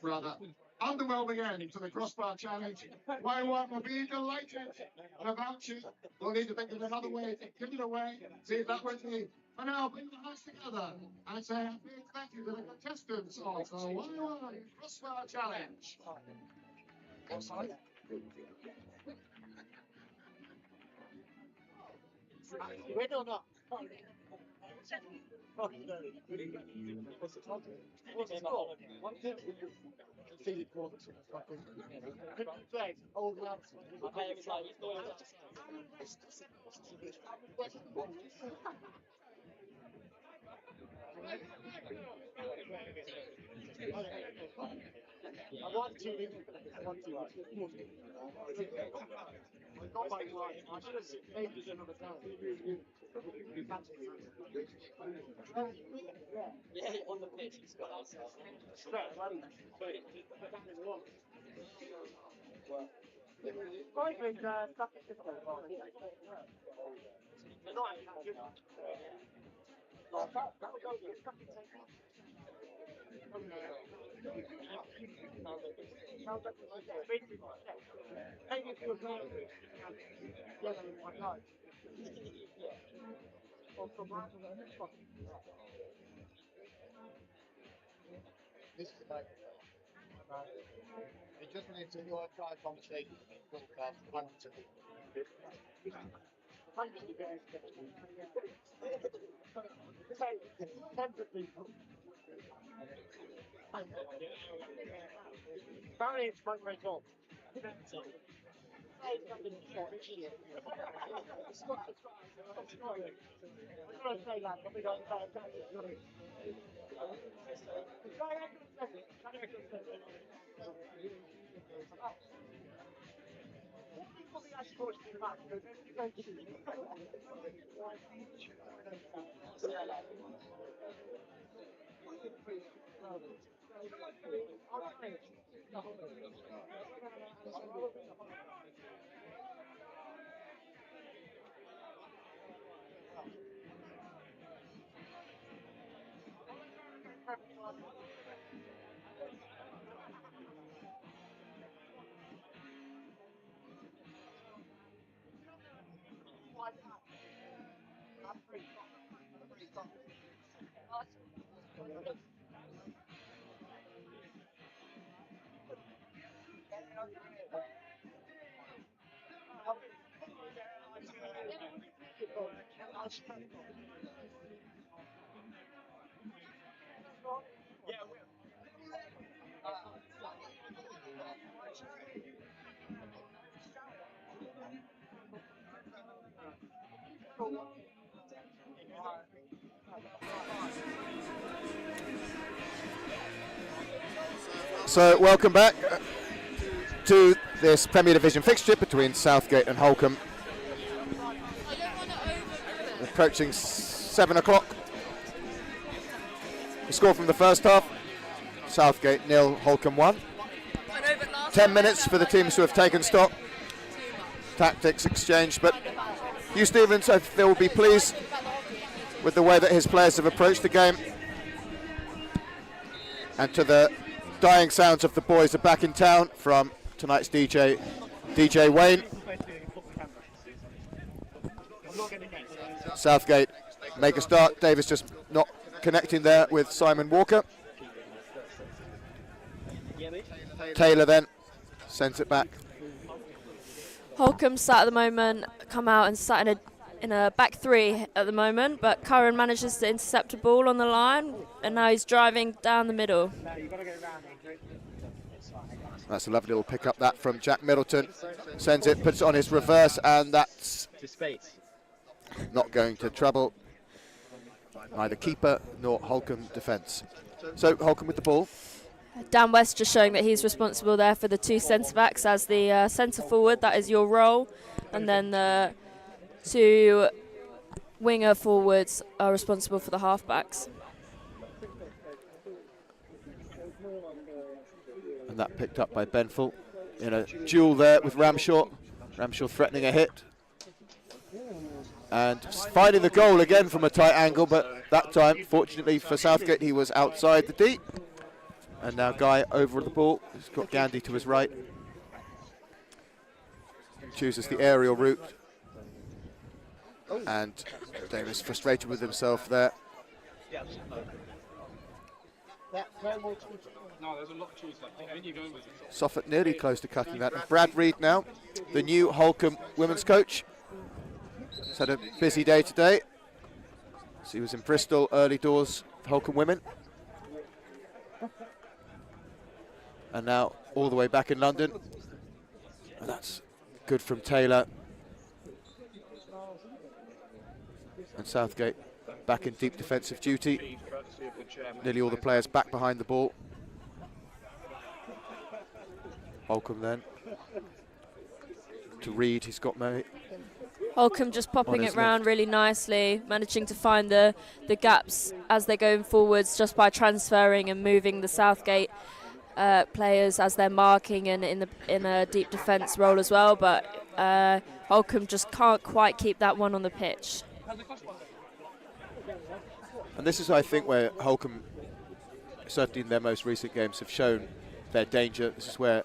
Speaker 4: rather underwhelming end to the crossbar challenge. Y1 will be delighted. And a voucher, we'll need to think of another way to give it away. See if that won't be. For now, bring the hearts together and say a big thank you to the contestants of the Y1 crossbar challenge. Ready or not? What's the score? 1-2. Old lads. I want to. I got my line. I should have made this another time. Yeah, on the pitch, he's got us. I think stuff is just this is like it just needs to try conversation.
Speaker 3: Apparently it's my job.
Speaker 1: So welcome back to this Premier Division fixture between Southgate and Holcombe. Approaching 7 o'clock. The score from the first half, Southgate 0, Holcombe 1. 10 minutes for the teams who have taken stock. Tactics exchanged, but Hugh Stevens, I feel, will be pleased with the way that his players have approached the game. And to the dying sounds of the boys are back in town from tonight's DJ Wayne. Southgate make a start. Davis just not connecting there with Simon Walker. Taylor then sends it back.
Speaker 2: Holcombe sat at the moment, come out and sat in a back three at the moment, but Curran manages to intercept a ball on the line, and now he's driving down the middle.
Speaker 1: That's a lovely little pick up that from Jack Middleton. Sends it, puts it on his reverse, and that's not going to trouble either keeper nor Holcombe defence. So Holcombe with the ball.
Speaker 2: Dan West just showing that he's responsible there for the two centre-backs as the centre-forward. That is your role. And then the two winger forwards are responsible for the half-backs.
Speaker 1: And that picked up by Benful in a duel there with Ramshaw. Ramshaw threatening a hit. And finding the goal again from a tight angle, but that time, fortunately for Southgate, he was outside the deep. And now Guy over the ball. He's got Gandhi to his right. Chooses the aerial route. And Davis frustrated with himself there. Soffit nearly close to cutting that. And Brad Reed now, the new Holcombe women's coach. He's had a busy day today. So he was in Bristol early doors, Holcombe women. And now all the way back in London. And that's good from Taylor. And Southgate back in deep defensive duty. Nearly all the players back behind the ball. Holcombe then to Reed, he's got mate.
Speaker 2: Holcombe just popping it round really nicely, managing to find the gaps as they're going forwards just by transferring and moving the Southgate players as they're marking and in a deep defence role as well. But Holcombe just can't quite keep that one on the pitch.
Speaker 1: And this is, I think, where Holcombe, certainly in their most recent games, have shown their danger. This is where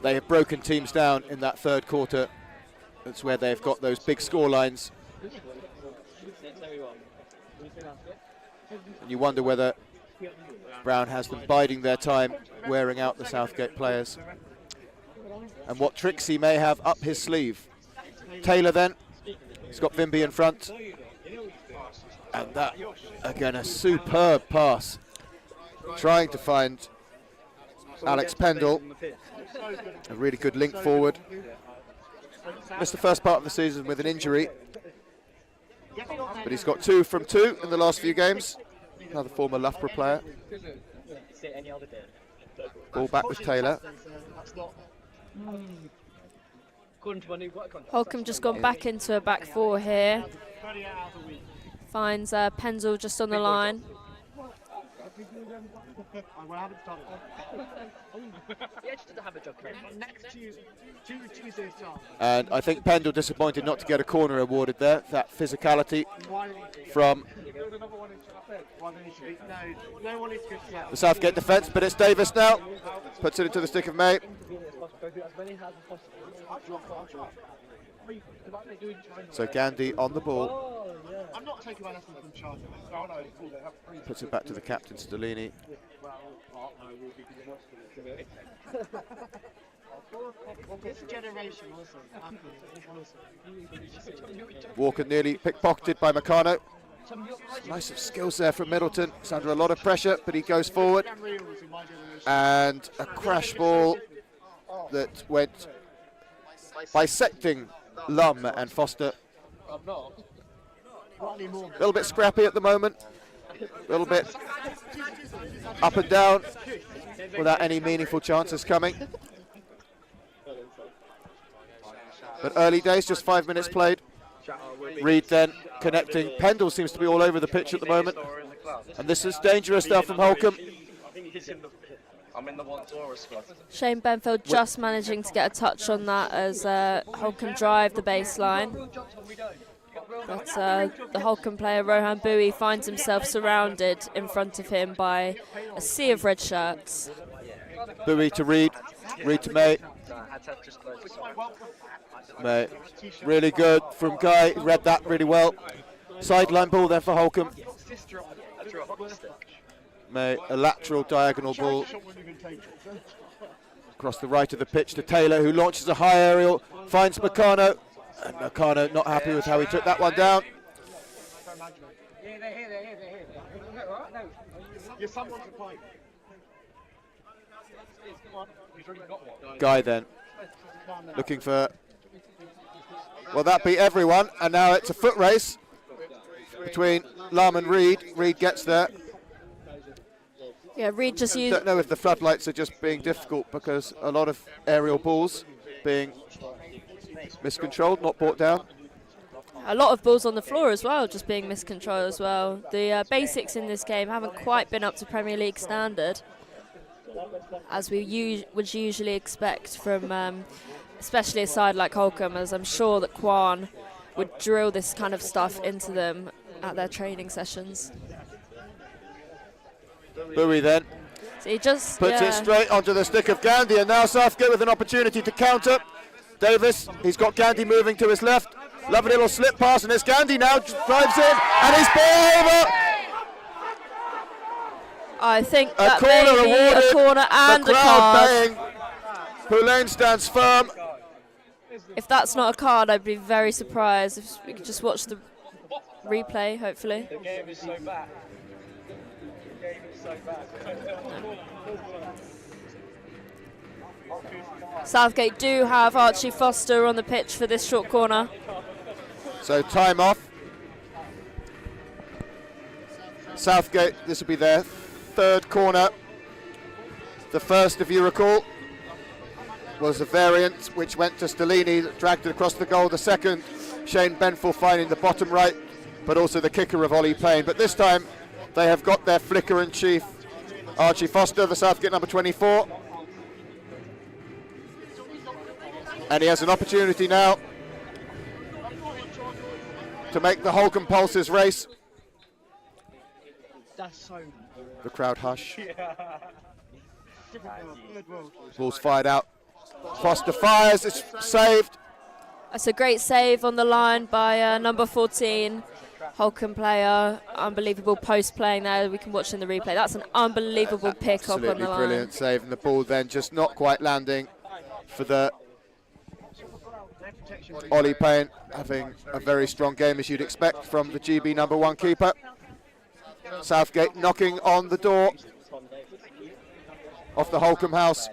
Speaker 1: they have broken teams down in that third quarter. That's where they've got those big score lines. And you wonder whether Brown has them biding their time, wearing out the Southgate players, and what tricks he may have up his sleeve. Taylor then. He's got Vimby in front. And that, again, a superb pass. Trying to find Alex Pendle. A really good link forward. Missed the first part of the season with an injury. But he's got 2 from 2 in the last few games. Another former Loughborough player. Ball back with Taylor.
Speaker 2: Holcombe just gone back into a back 4 here. Finds Pendle just on the line.
Speaker 1: And I think Pendle disappointed not to get a corner awarded there. That physicality from the Southgate defence, but it's Davis now. Puts it into the stick of May. So Gandhi on the ball. Puts it back to the captain, Stellini. Walker nearly pickpocketed by Meccano. Nice skills there from Middleton. He's under a lot of pressure, but he goes forward. And a crash ball that went bisecting Lum and Foster. A little bit scrappy at the moment. A little bit up and down without any meaningful chances coming. But early days, just 5 minutes played. Reed then connecting. Pendle seems to be all over the pitch at the moment. And this is dangerous now from Holcombe.
Speaker 2: Shane Benfield just managing to get a touch on that as Holcombe drive the baseline. But the Holcombe player, Rohan Bowie, finds himself surrounded in front of him by a sea of red shirts.
Speaker 1: Bowie to Reed, Reed to May. May, really good from Guy, read that really well. Sideline ball there for Holcombe. May, a lateral diagonal ball across the right of the pitch to Taylor, who launches a high aerial, finds Meccano, and Meccano not happy with how he took that one down. Guy then looking for, well, that beat everyone, and now it's a foot race between Lum and Reed. Reed gets there.
Speaker 2: Yeah, Reed just used.
Speaker 1: Don't know if the floodlights are just being difficult because a lot of aerial balls being miscontrolled, not brought down.
Speaker 2: A lot of balls on the floor as well, just being miscontrolled as well. The basics in this game haven't quite been up to Premier League standard, as we would usually expect from especially a side like Holcombe, as I'm sure that Kwan would drill this kind of stuff into them at their training sessions.
Speaker 1: Bowie then
Speaker 2: So he just
Speaker 1: puts it straight onto the stick of Gandhi, and now Southgate with an opportunity to counter. Davis, he's got Gandhi moving to his left. Lovely little slip pass, and it's Gandhi now, drives in, and he's ball over.
Speaker 2: I think
Speaker 1: A
Speaker 2: that
Speaker 1: corner
Speaker 2: may be
Speaker 1: awarded,
Speaker 2: a corner and
Speaker 1: the
Speaker 2: a
Speaker 1: crowd
Speaker 2: card.
Speaker 1: baying. Poulain stands firm.
Speaker 2: If that's not a card, I'd be very surprised. If we could just watch the replay, hopefully.
Speaker 3: The game is so bad. The game is so bad.
Speaker 2: Southgate do have Archie Foster on the pitch for this short corner.
Speaker 1: So time off. Southgate, this will be their third corner. The first, if you recall, was a variant which went to Stellini, that dragged it across the goal. The second, Shane Benfield finding the bottom right, but also the kicker of Ollie Payne. But this time, they have got their flicker in chief, Archie Foster, the Southgate number 24. And he has an opportunity now to make the Holcombe Pulses race.
Speaker 3: That's so.
Speaker 1: The crowd hush. Ball's fired out. Foster fires, it's saved.
Speaker 2: That's a great save on the line by number 14, Holcombe player. Unbelievable post playing there. We can watch in the replay. That's an unbelievable pick up on the line.
Speaker 1: Absolutely brilliant save, and the ball then just not quite landing for the Ollie Payne having a very strong game, as you'd expect from the GB #1 keeper. Southgate knocking on the door of the Holcombe house.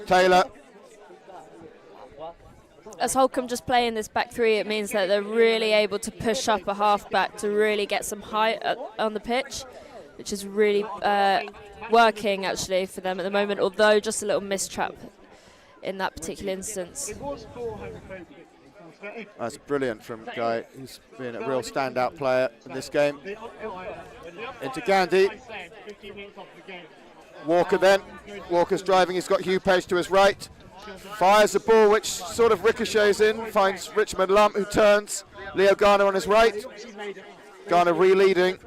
Speaker 1: Taylor.
Speaker 2: As Holcombe just playing this back three, it means that they're really able to push up a half-back to really get some height on the pitch, which is really working actually for them at the moment, although just a little mistrap in that particular instance.
Speaker 1: That's brilliant from Guy, who's been a real standout player in this game. Into Gandhi. Walker then. Walker's driving, he's got Hugh Page to his right. Fires the ball which sort of ricochets in, finds Richmond Lumb who turns. Leo Garner on his right. Garner re-leading.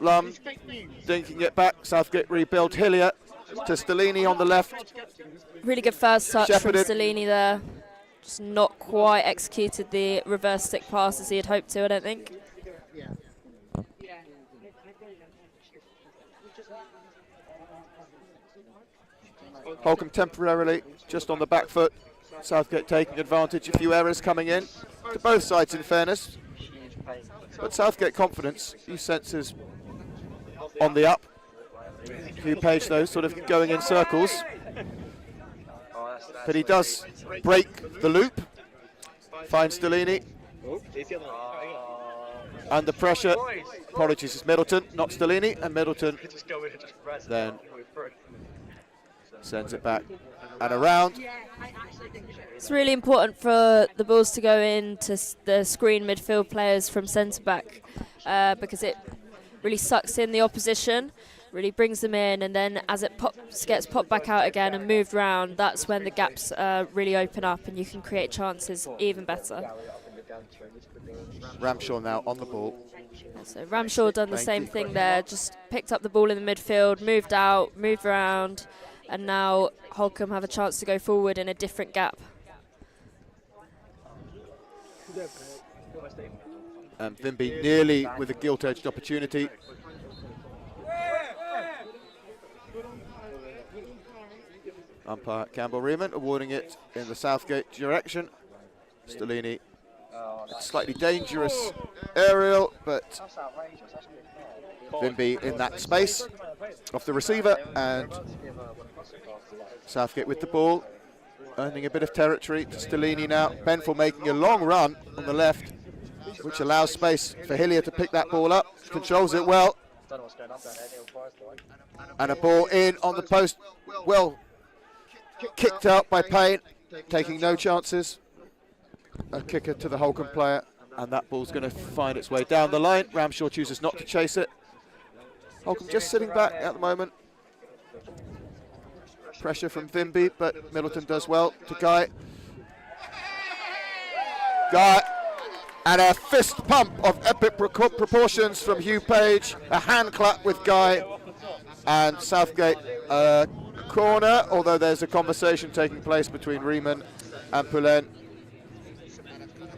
Speaker 1: Lumb dinking it back. Southgate rebuild. Hillier to Stellini on the left.
Speaker 2: Really good first touch
Speaker 1: Shepherded.
Speaker 2: from Stellini there. Just not quite executed the reverse stick pass as he had hoped to, I don't think.
Speaker 1: Holcombe temporarily just on the back foot. Southgate taking advantage. A few errors coming in to both sides, in fairness. But Southgate confidence, you sense, is on the up. Hugh Page, though, sort of going in circles. But he does break the loop. Finds Stellini. Under pressure. Apologies, it's Middleton, not Stellini. And Middleton then sends it back and around.
Speaker 2: It's really important for the balls to go into the screen midfield players from centre-back because it really sucks in the opposition, really brings them in, and then as it gets popped back out again and moved round, that's when the gaps really open up and you can create chances even better.
Speaker 1: Ramshaw now on the ball.
Speaker 2: So Ramshaw done the same thing there, just picked up the ball in the midfield, moved out, moved around, and now Holcombe have a chance to go forward in a different gap.
Speaker 1: And Vimby nearly with a gilt-edged opportunity. Umpire Campbell Riemann awarding it in the Southgate direction. Stellini, slightly dangerous aerial, but Vimby in that space off the receiver, and Southgate with the ball, earning a bit of territory to Stellini now. Benful making a long run on the left, which allows space for Hillier to pick that ball up. Controls it well. And a ball in on the post. Well kicked out by Payne, taking no chances. A kicker to the Holcombe player, and that ball's going to find its way down the line. Ramshaw chooses not to chase it. Holcombe just sitting back at the moment. Pressure from Vimby, but Middleton does well to Guy. Guy, and a fist pump of epic proportions from Hugh Page. A hand clap with Guy, and Southgate corner, although there's a conversation taking place between Riemann and Poulain.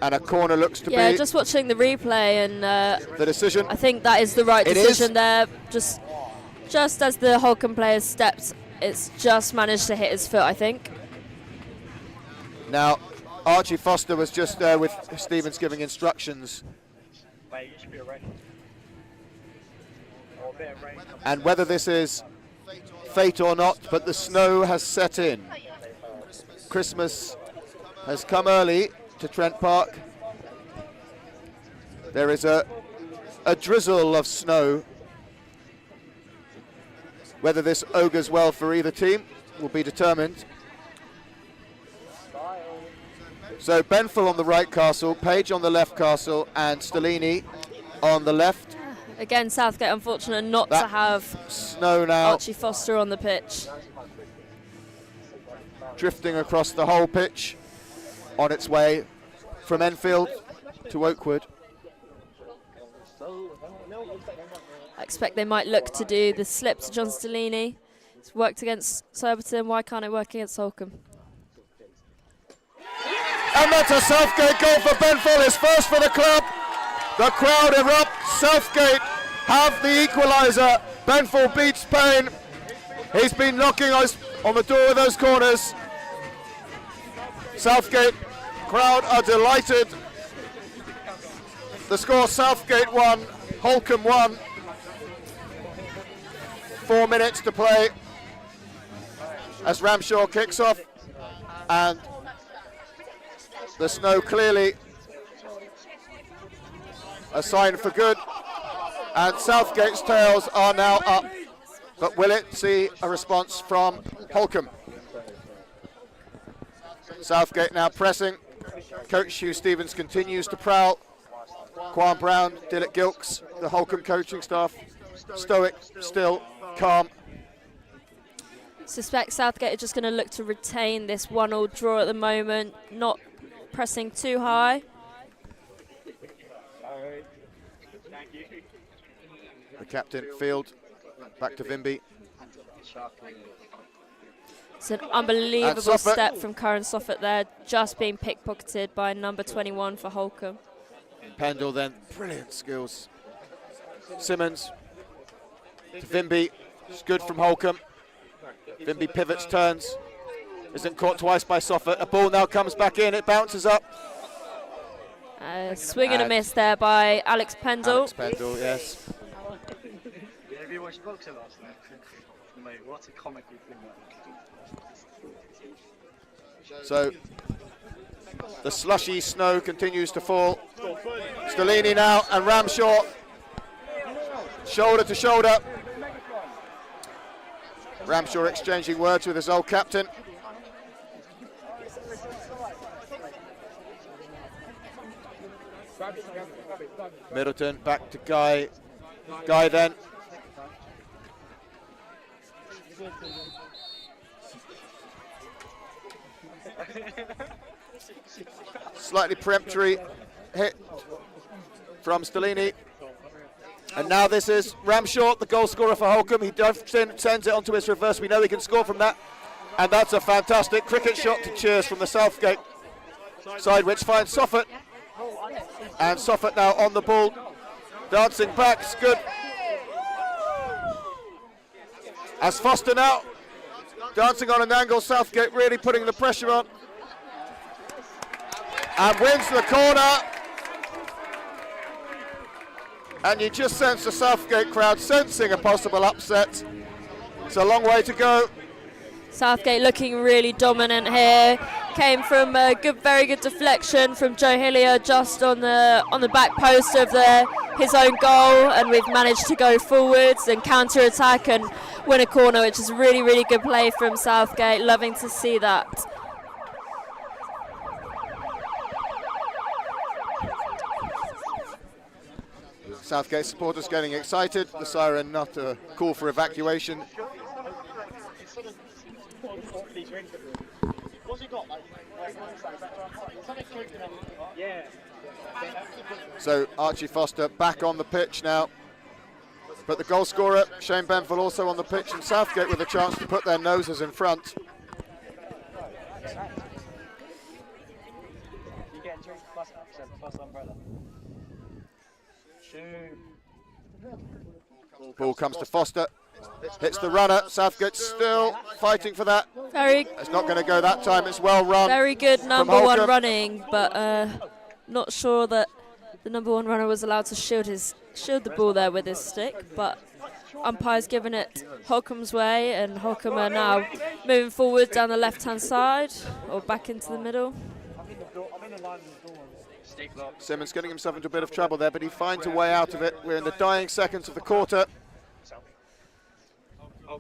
Speaker 1: And a corner looks to be...
Speaker 2: Yeah, just watching the replay and...
Speaker 1: the decision.
Speaker 2: I think that is the right decision there. Just as the Holcombe players stepped, it's just managed to hit his foot, I think.
Speaker 1: Now, Archie Foster was just there with Stevens giving instructions. And whether this is fate or not, but the snow has set in. Christmas has come early to Trent Park. There is a drizzle of snow. Whether this augurs well for either team will be determined. So Benful on the right castle, Page on the left castle, and Stellini on the left.
Speaker 2: Again, Southgate unfortunate not to have
Speaker 1: snow now
Speaker 2: Archie Foster on the pitch.
Speaker 1: Drifting across the whole pitch on its way from Enfield to Oakwood.
Speaker 2: I expect they might look to do the slip to John Stellini. It's worked against Surbiton, why can't it work against Holcombe?
Speaker 1: And that's a Southgate goal for Benful, his first for the club. The crowd erupts. Southgate have the equaliser. Benful beats Payne. He's been knocking us on the door of those corners. Southgate crowd are delighted. The score: Southgate 1, Holcombe 1. 4 minutes to play as Ramshaw kicks off, and the snow clearly a sign for good, and Southgate's tails are now up, but will it see a response from Holcombe? Southgate now pressing. Coach Hugh Stevens continues to prowl. Quan Brown, Dilek Gilks, the Holcombe coaching staff, stoic, still, calm.
Speaker 2: Suspect Southgate are just going to look to retain this 1-1 draw at the moment, not pressing too high.
Speaker 1: The captain, Field, back to Vimby.
Speaker 2: It's an unbelievable step from Curran Soffert there, just being pickpocketed by number 21 for Holcombe.
Speaker 1: Pendle then, brilliant skills. Simmons to Vimby, it's good from Holcombe. Vimby pivots, turns, isn't caught twice by Soffert. A ball now comes back in, it bounces up.
Speaker 2: Swing and a miss there by Alex Pendle.
Speaker 1: Alex Pendle, yes.
Speaker 3: Have you watched boxing last night? Mate, what a comical thing that was.
Speaker 1: So the slushy snow continues to fall. Stellini now and Ramshaw, shoulder to shoulder. Ramshaw exchanging words with his old captain. Middleton back to Guy. Guy then. Slightly peremptory hit from Stellini. And now this is Ramshaw, the goal scorer for Holcombe. He sends it onto his reverse. We know he can score from that. And that's a fantastic cricket shot to cheers from the Southgate side, which finds Soffert. And Soffert now on the ball. Dancing back, it's good. As Foster now dancing on an angle, Southgate really putting the pressure on. And wins the corner. And you just sense the Southgate crowd sensing a possible upset. It's a long way to go.
Speaker 2: Southgate looking really dominant here. Came from a very good deflection from Joe Hillier just on the back post of his own goal, and we've managed to go forwards and counter attack and win a corner, which is really, really good play from Southgate. Loving to see that.
Speaker 1: Southgate supporters getting excited. The siren not a call for evacuation. So Archie Foster back on the pitch now. But the goal scorer, Shane Benville, also on the pitch, and Southgate with a chance to put their noses in front. Ball comes to Foster, hits the runner. Southgate still fighting for that. It's not going to go that time. It's well run.
Speaker 2: Very good number one running, but not sure that the number one runner was allowed to shield the ball there with his stick. But umpire's given it Holcombe's way, and Holcombe are now moving forward down the left-hand side or back into the middle.
Speaker 1: Simmons getting himself into a bit of trouble there, but he finds a way out of it. We're in the dying seconds of the quarter.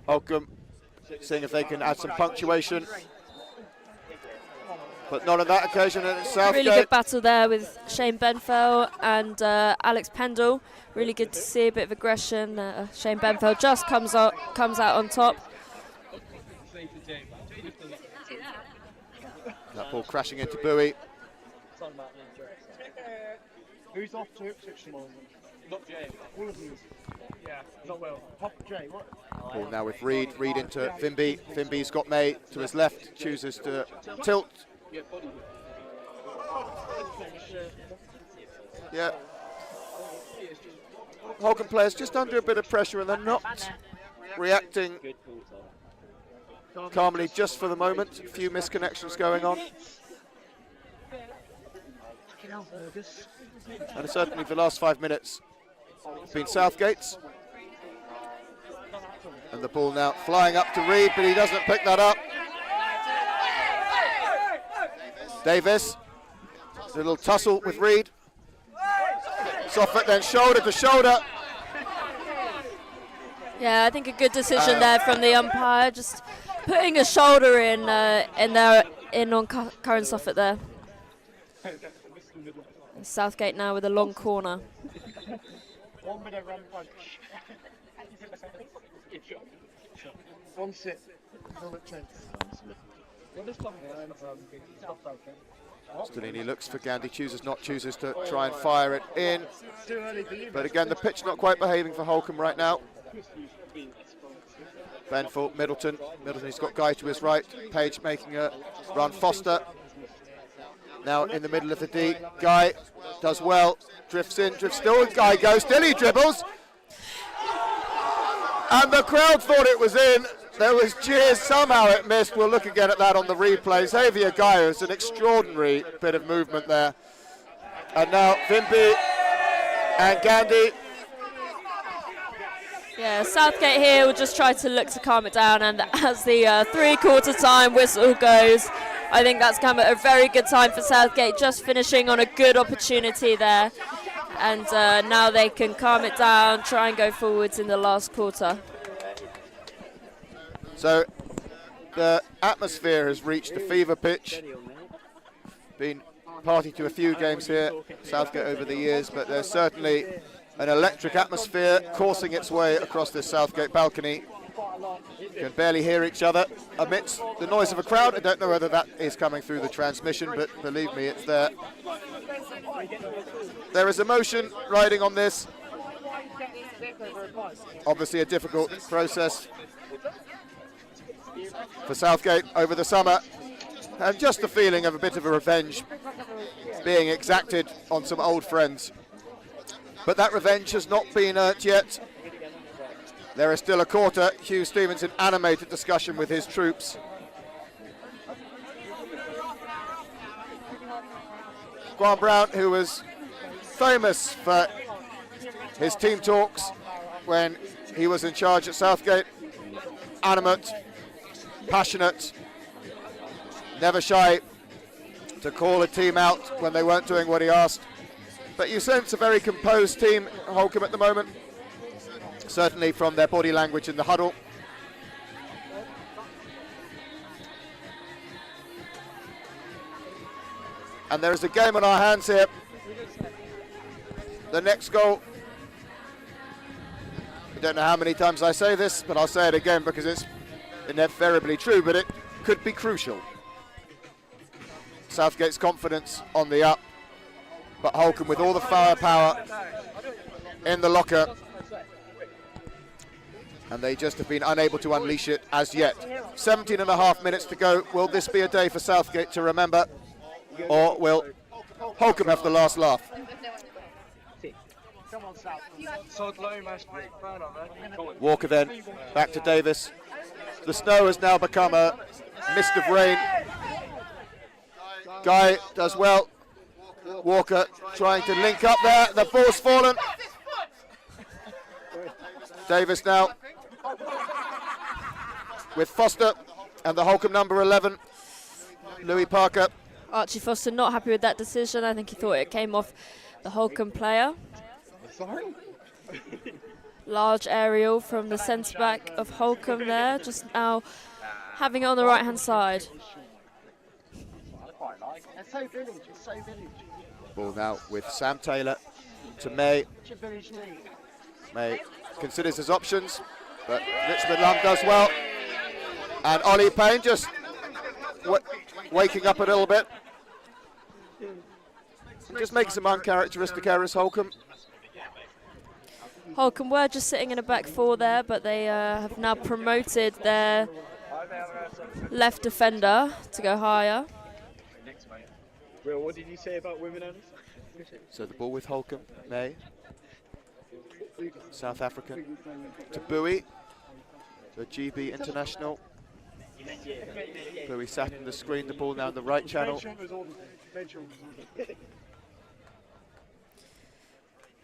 Speaker 1: Holcombe seeing if they can add some punctuation, but not on that occasion. And it's Southgate.
Speaker 2: Really good battle there with Shane Benfell and Alex Pendle. Really good to see a bit of aggression. Shane Benfell just comes out on top.
Speaker 1: That ball crashing into Bowie.
Speaker 3: Who's off to Ipswich tomorrow? Not Jay. All of these. Yeah, not well. Jay, what?
Speaker 1: Ball now with Reed. Reed into Vimby. Vimby's got May to his left. Chooses to tilt. Yeah. Holcombe players just under a bit of pressure, and they're not reacting calmly just for the moment. A few misconnections going on. And certainly for the last 5 minutes it's been Southgate's. And the ball now flying up to Reed, but he doesn't pick that up. Davis, a little tussle with Reed. Soffit then shoulder to shoulder.
Speaker 2: Yeah, I think a good decision there from the umpire, just putting a shoulder in on Karen Soffit there. And Southgate now with a long corner.
Speaker 3: 1 minute run punch. 1 sit.
Speaker 1: Stellini looks for Gandhi, chooses to try and fire it in. But again, the pitch not quite behaving for Holcombe right now. Ben for Middleton. He's got Guy to his right. Page making a run. Foster now in the middle of the D. Guy does well. Drifts in, drifts still. Guy goes still. He dribbles. And the crowd thought it was in. There was cheers. Somehow it missed. We'll look again at that on the replay. Xavier Guy has an extraordinary bit of movement there. And now Vimpi and Gandhi.
Speaker 2: Yeah, Southgate here will just try to look to calm it down, and as the 3/4 time whistle goes, I think that's come at a very good time for Southgate, just finishing on a good opportunity there. And now they can calm it down, try and go forwards in the last quarter.
Speaker 1: So the atmosphere has reached a fever pitch. Been party to a few games here, Southgate, over the years, but there's certainly an electric atmosphere coursing its way across this Southgate balcony. You can barely hear each other amidst the noise of a crowd. I don't know whether that is coming through the transmission, but believe me, it's there. There is emotion riding on this. Obviously a difficult process for Southgate over the summer, and just the feeling of a bit of a revenge being exacted on some old friends. But that revenge has not been earned yet. There is still a quarter. Hugh Stevens in animated discussion with his troops. Grant Brown, who was famous for his team talks when he was in charge at Southgate, animate, passionate, never shy to call a team out when they weren't doing what he asked. But you sense a very composed team, Holcombe, at the moment, certainly from their body language in the huddle. And there is a game on our hands here. The next goal, I don't know how many times I say this, but I'll say it again because it's invariably true, but it could be crucial. Southgate's confidence on the up, but Holcombe with all the firepower in the locker, and they just have been unable to unleash it as yet. 17.5 minutes to go. Will this be a day for Southgate to remember, or will Holcombe have the last laugh? Walker then back to Davis. The snow has now become a mist of rain. Guy does well. Walker trying to link up there. The ball's fallen. Davis now with Foster and the Holcombe number 11, Louis Parker.
Speaker 2: Archie Foster not happy with that decision. I think he thought it came off the Holcombe player. Large aerial from the centre back of Holcombe there, just now having it on the right hand side.
Speaker 1: Ball now with Sam Taylor to May. May considers his options, but Richmond Lum does well. And Ollie Payne just waking up a little bit. Just making some uncharacteristic errors, Holcombe.
Speaker 2: Holcombe were just sitting in a back four there, but they have now promoted their left defender to go higher.
Speaker 3: Will, what did you say about women, Alice?
Speaker 1: So the ball with Holcombe, May. South African to Bowie, the GB international. Bowie sat in the screen, the ball now in the right channel.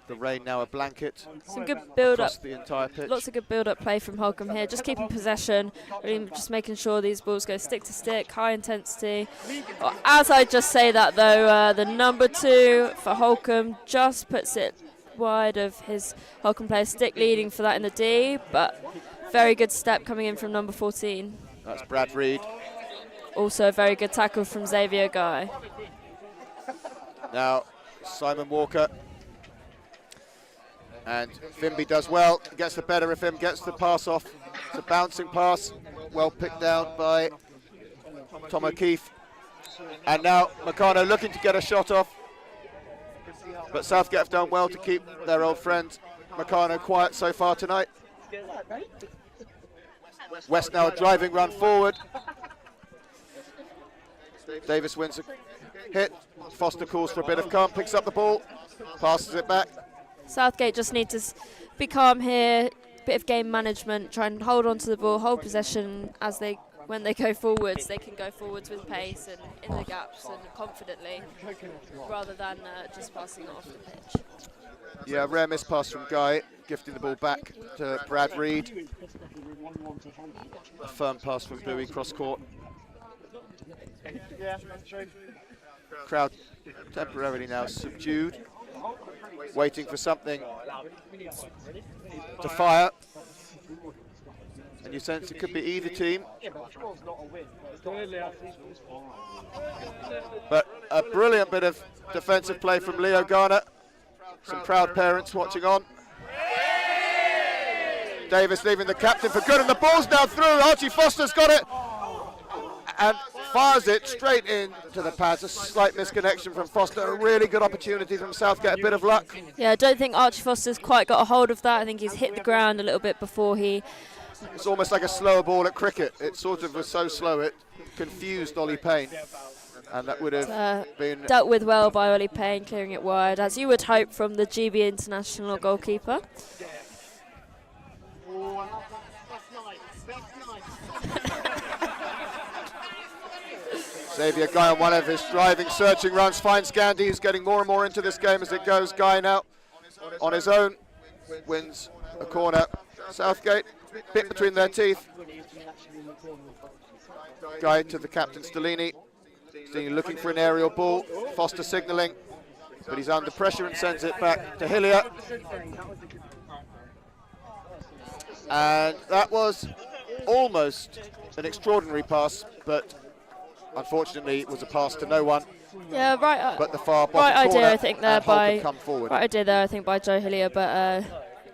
Speaker 1: The rain now a blanket
Speaker 2: Some good build-up.
Speaker 1: across the entire pitch.
Speaker 2: Lots of good build-up play from Holcombe here. Just keeping possession, really just making sure these balls go stick to stick, high intensity. As I just say that though, the number 2 for Holcombe just puts it wide of his Holcombe player. Stick leading for that in the D, but very good step coming in from number 14.
Speaker 1: That's Brad Reed.
Speaker 2: Also a very good tackle from Xavier Guy.
Speaker 1: Now Simon Walker. And Fimby does well, gets the better of him, gets the pass off. It's a bouncing pass, well picked down by Tom O'Keefe. And now Meccano looking to get a shot off. But Southgate have done well to keep their old friend Meccano quiet so far tonight. West now a driving run forward. Davis wins a hit. Foster calls for a bit of calm, picks up the ball, passes it back.
Speaker 2: Southgate just need to be calm here, bit of game management, try and hold on to the ball, hold possession as when they go forwards, they can go forwards with pace and in the gaps and confidently, rather than just passing it off the pitch.
Speaker 1: Yeah, rare miss pass from Guy, gifting the ball back to Brad Reed. A firm pass from Bowie, cross court. Crowd temporarily now subdued, waiting for something to fire. And you sense it could be either team. But a brilliant bit of defensive play from Leo Garner. Some proud parents watching on. Davis leaving the captain for good, and the ball's now through. Archie Foster's got it and fires it straight into the pads. A slight misconnection from Foster. A really good opportunity from Southgate. A bit of luck.
Speaker 2: Yeah, I don't think Archie Foster's quite got a hold of that. I think he's hit the ground a little bit before he...
Speaker 1: It's almost like a slower ball at cricket. It sort of was so slow it confused Ollie Payne. And that would have been...
Speaker 2: Dealt with well by Ollie Payne, clearing it wide, as you would hope from the GB international goalkeeper.
Speaker 1: Xavier Guy on one of his driving, searching runs, finds Gandhi, who's getting more and more into this game as it goes. Guy now on his own, wins a corner. Southgate, bit between their teeth. Guy to the captain, Stellini. Stellini looking for an aerial ball. Foster signalling, but he's under pressure and sends it back to Hillier. And that was almost an extraordinary pass, but unfortunately it was a pass to no one.
Speaker 2: Yeah, right.
Speaker 1: But the far bottom
Speaker 2: right
Speaker 1: corner,
Speaker 2: idea, I think, there by
Speaker 1: come forward.
Speaker 2: Right idea there, I think, by Joe Hillier. But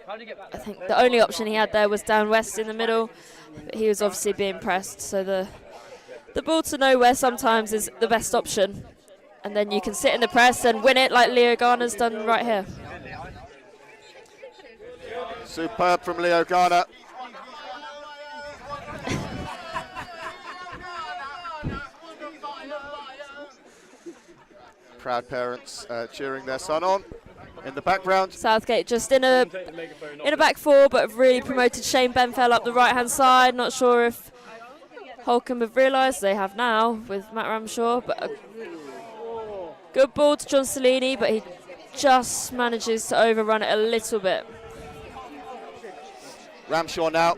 Speaker 2: I think the only option he had there was down west in the middle. But he was obviously being pressed, so the ball to nowhere sometimes is the best option, and then you can sit in the press and win it like Leo Garner's done right here.
Speaker 1: Superb from Leo Garner. Proud parents cheering their son on in the background.
Speaker 2: Southgate just in a back four, but have really promoted Shane Benfell up the right hand side. Not sure if Holcombe have realised, they have now with Matt Ramshaw, but a good ball to John Stellini, but he just manages to overrun it a little bit.
Speaker 1: Ramshaw now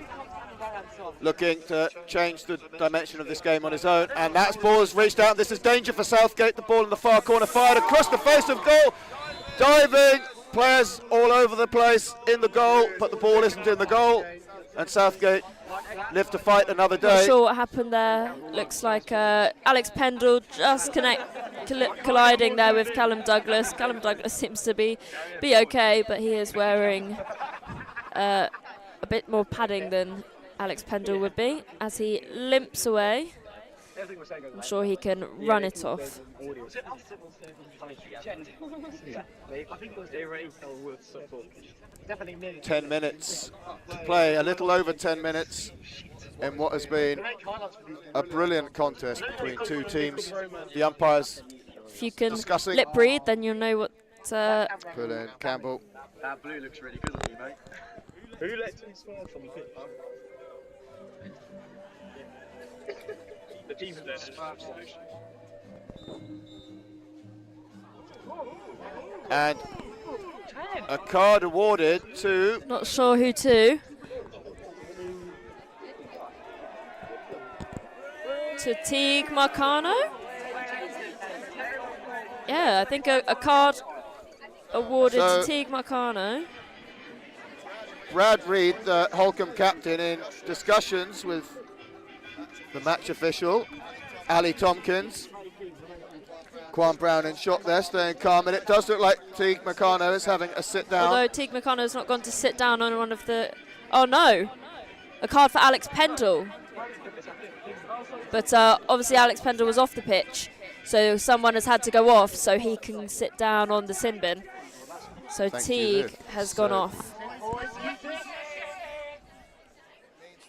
Speaker 1: looking to change the dimension of this game on his own, and that ball has reached out. This is danger for Southgate. The ball in the far corner fired across the face of goal. Diving, players all over the place in the goal, but the ball isn't in the goal, and Southgate live to fight another day.
Speaker 2: Not sure what happened there. Looks like Alex Pendle just colliding there with Callum Douglas. Callum Douglas seems to be okay, but he is wearing a bit more padding than Alex Pendle would be as he limps away. I'm sure he can run it off.
Speaker 1: 10 minutes to play, a little over 10 minutes in what has been a brilliant contest between two teams. The umpires
Speaker 2: if you can
Speaker 1: discussing.
Speaker 2: lip read, then you'll know what.
Speaker 1: Put in Campbell.
Speaker 3: That blue looks really good on you, mate. Who lets him score from the pitch? The team's there.
Speaker 1: And A card awarded to...
Speaker 2: Not sure who to. To Teague Marcano? Yeah, I think a card awarded
Speaker 1: So
Speaker 2: to Teague Marcano.
Speaker 1: Brad Reed, the Holcombe captain, in discussions with the match official, Ali Tompkins. Quan Brown in shock there, staying calm, and it does look like Teague Marcano is having a sit down.
Speaker 2: Although Teague Marcano's not gone to sit down on one of the... Oh no! A card for Alex Pendle. But obviously Alex Pendle was off the pitch, so someone has had to go off so he can sit down on the sin bin. So Teague has gone off.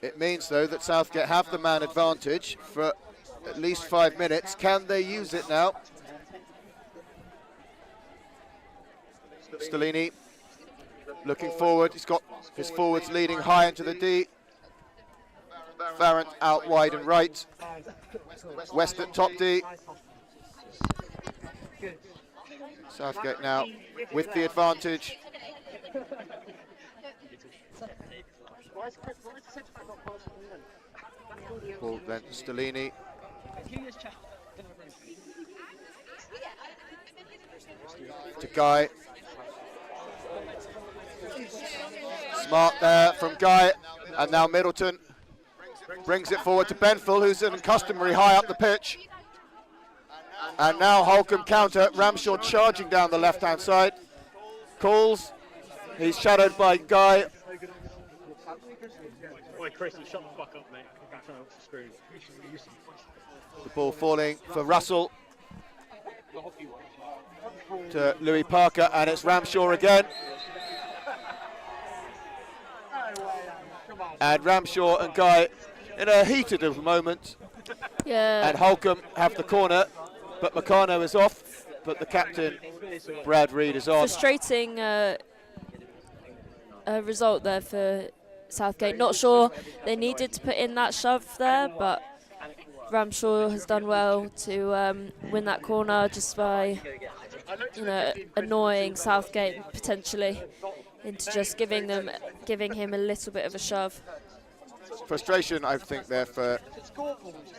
Speaker 1: It means, though, that Southgate have the man advantage for at least 5 minutes. Can they use it now? Stellini looking forward. He's got his forwards leading high into the D. Farrant out wide and right. West at top D. Southgate now with the advantage. Ball then to Stellini. To Guy. Smart there from Guy, and now Middleton brings it forward to Benfield, who's in customary high up the pitch. And now Holcombe counter, Ramshaw charging down the left-hand side. Calls, he's shadowed by Guy. The ball falling for Russell to Louis Parker, and it's Ramshaw again. And Ramshaw and Guy in a heated little moment.
Speaker 2: Yeah.
Speaker 1: And Holcombe have the corner, but Meccano is off, but the captain, Brad Reed, is on.
Speaker 2: Frustrating result there for Southgate. Not sure they needed to put in that shove there, but Ramshaw has done well to win that corner just by, annoying Southgate potentially into just giving him a little bit of a shove.
Speaker 1: Frustration, I think, there for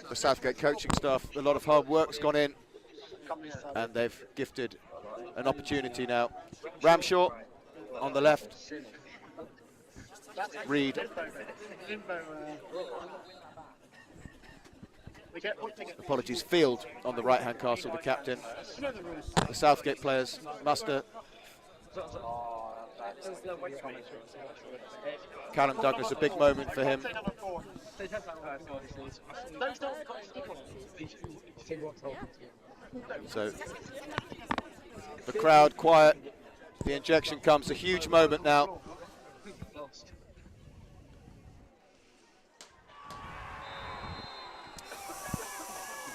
Speaker 1: the Southgate coaching staff. A lot of hard work's gone in, and they've gifted an opportunity now. Ramshaw on the left. Reed. Apologies, Field on the right-hand castle, the captain. The Southgate players muster. Callum Douglas, a big moment for him. So the crowd quiet, the injection comes, a huge moment now.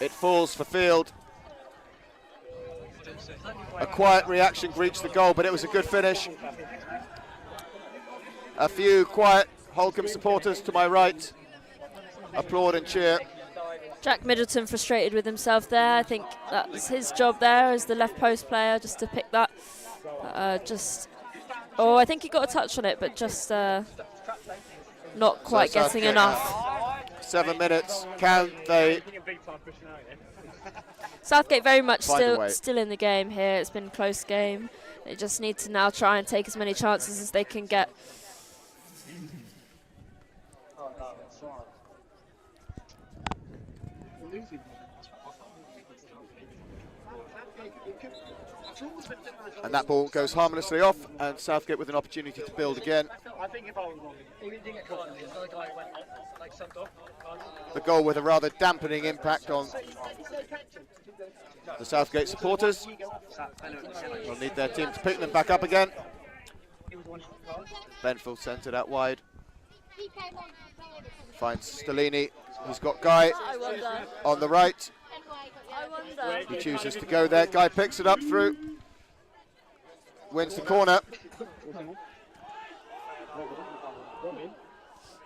Speaker 1: It falls for Field. A quiet reaction greets the goal, but it was a good finish. A few quiet Holcombe supporters to my right applaud and cheer.
Speaker 2: Jack Middleton frustrated with himself there. I think that's his job there as the left post player, just to pick that. I think he got a touch on it, but just not quite
Speaker 1: So
Speaker 2: getting enough.
Speaker 1: 7 minutes. Can they?
Speaker 2: Southgate very much
Speaker 1: Find a way.
Speaker 2: still in the game here. It's been a close game. They just need to now try and take as many chances as they can get.
Speaker 1: And that ball goes harmlessly off, and Southgate with an opportunity to build again. The goal with a rather dampening impact on the Southgate supporters. They'll need their team to pick them back up again. Benfield centred out wide. Finds Stellini, who's got Guy on the right. He chooses to go there. Guy picks it up through. Wins the corner.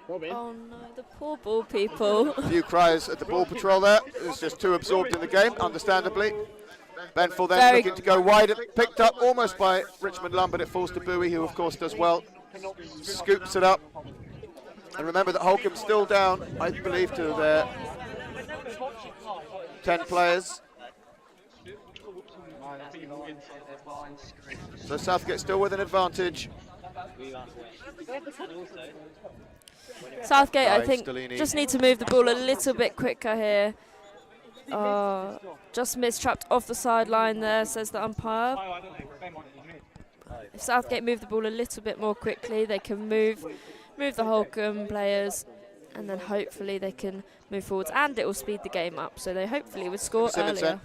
Speaker 2: Oh no, the poor ball people.
Speaker 1: A few cries at the ball patrol there. It was just too absorbed in the game, understandably. Benful then
Speaker 2: Very
Speaker 1: looking to go wide, picked up almost by Richmond Lum, but it falls to Bowie, who of course does well, scoops it up. And remember that Holcombe's still down, I believe, to their 10 players. So Southgate still with an advantage.
Speaker 2: Southgate, I
Speaker 1: Right,
Speaker 2: think,
Speaker 1: Stellini.
Speaker 2: just need to move the ball a little bit quicker here. Just mistrapped off the sideline there, says the umpire. If Southgate move the ball a little bit more quickly, they can move the Holcombe players, and then hopefully they can move forwards, and it will speed the game up. So they hopefully would score earlier.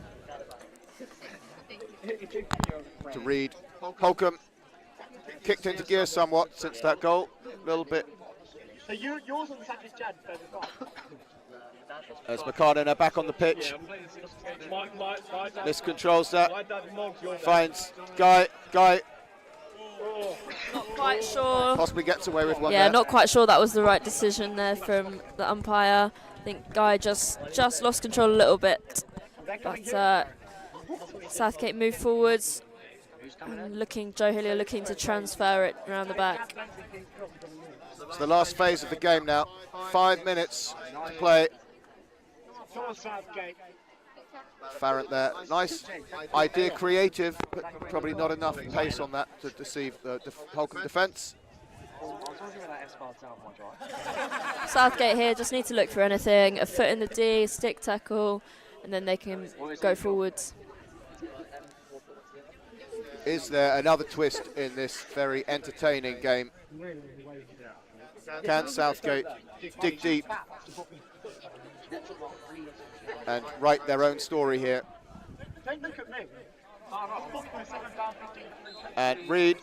Speaker 1: To Reed. Holcombe kicked into gear somewhat since that goal. A little bit.
Speaker 3: So yours on the Saturday Jad further.
Speaker 1: As Mercado now back on the pitch. This controls that. Finds Guy.
Speaker 2: Not quite sure.
Speaker 1: Possibly gets away with one
Speaker 2: Yeah,
Speaker 1: there.
Speaker 2: not quite sure that was the right decision there from the umpire. I think Guy just lost control a little bit. But Southgate moved forwards. And Joe Hillier looking to transfer it around the back.
Speaker 1: It's the last phase of the game now. 5 minutes to play. Farrant there. Nice idea, creative, but probably not enough pace on that to deceive the Holcombe defence.
Speaker 2: Southgate here just need to look for anything. A foot in the D, stick tackle, and then they can go forwards.
Speaker 1: Is there another twist in this very entertaining game? Can Southgate dig deep and write their own story here? And Reed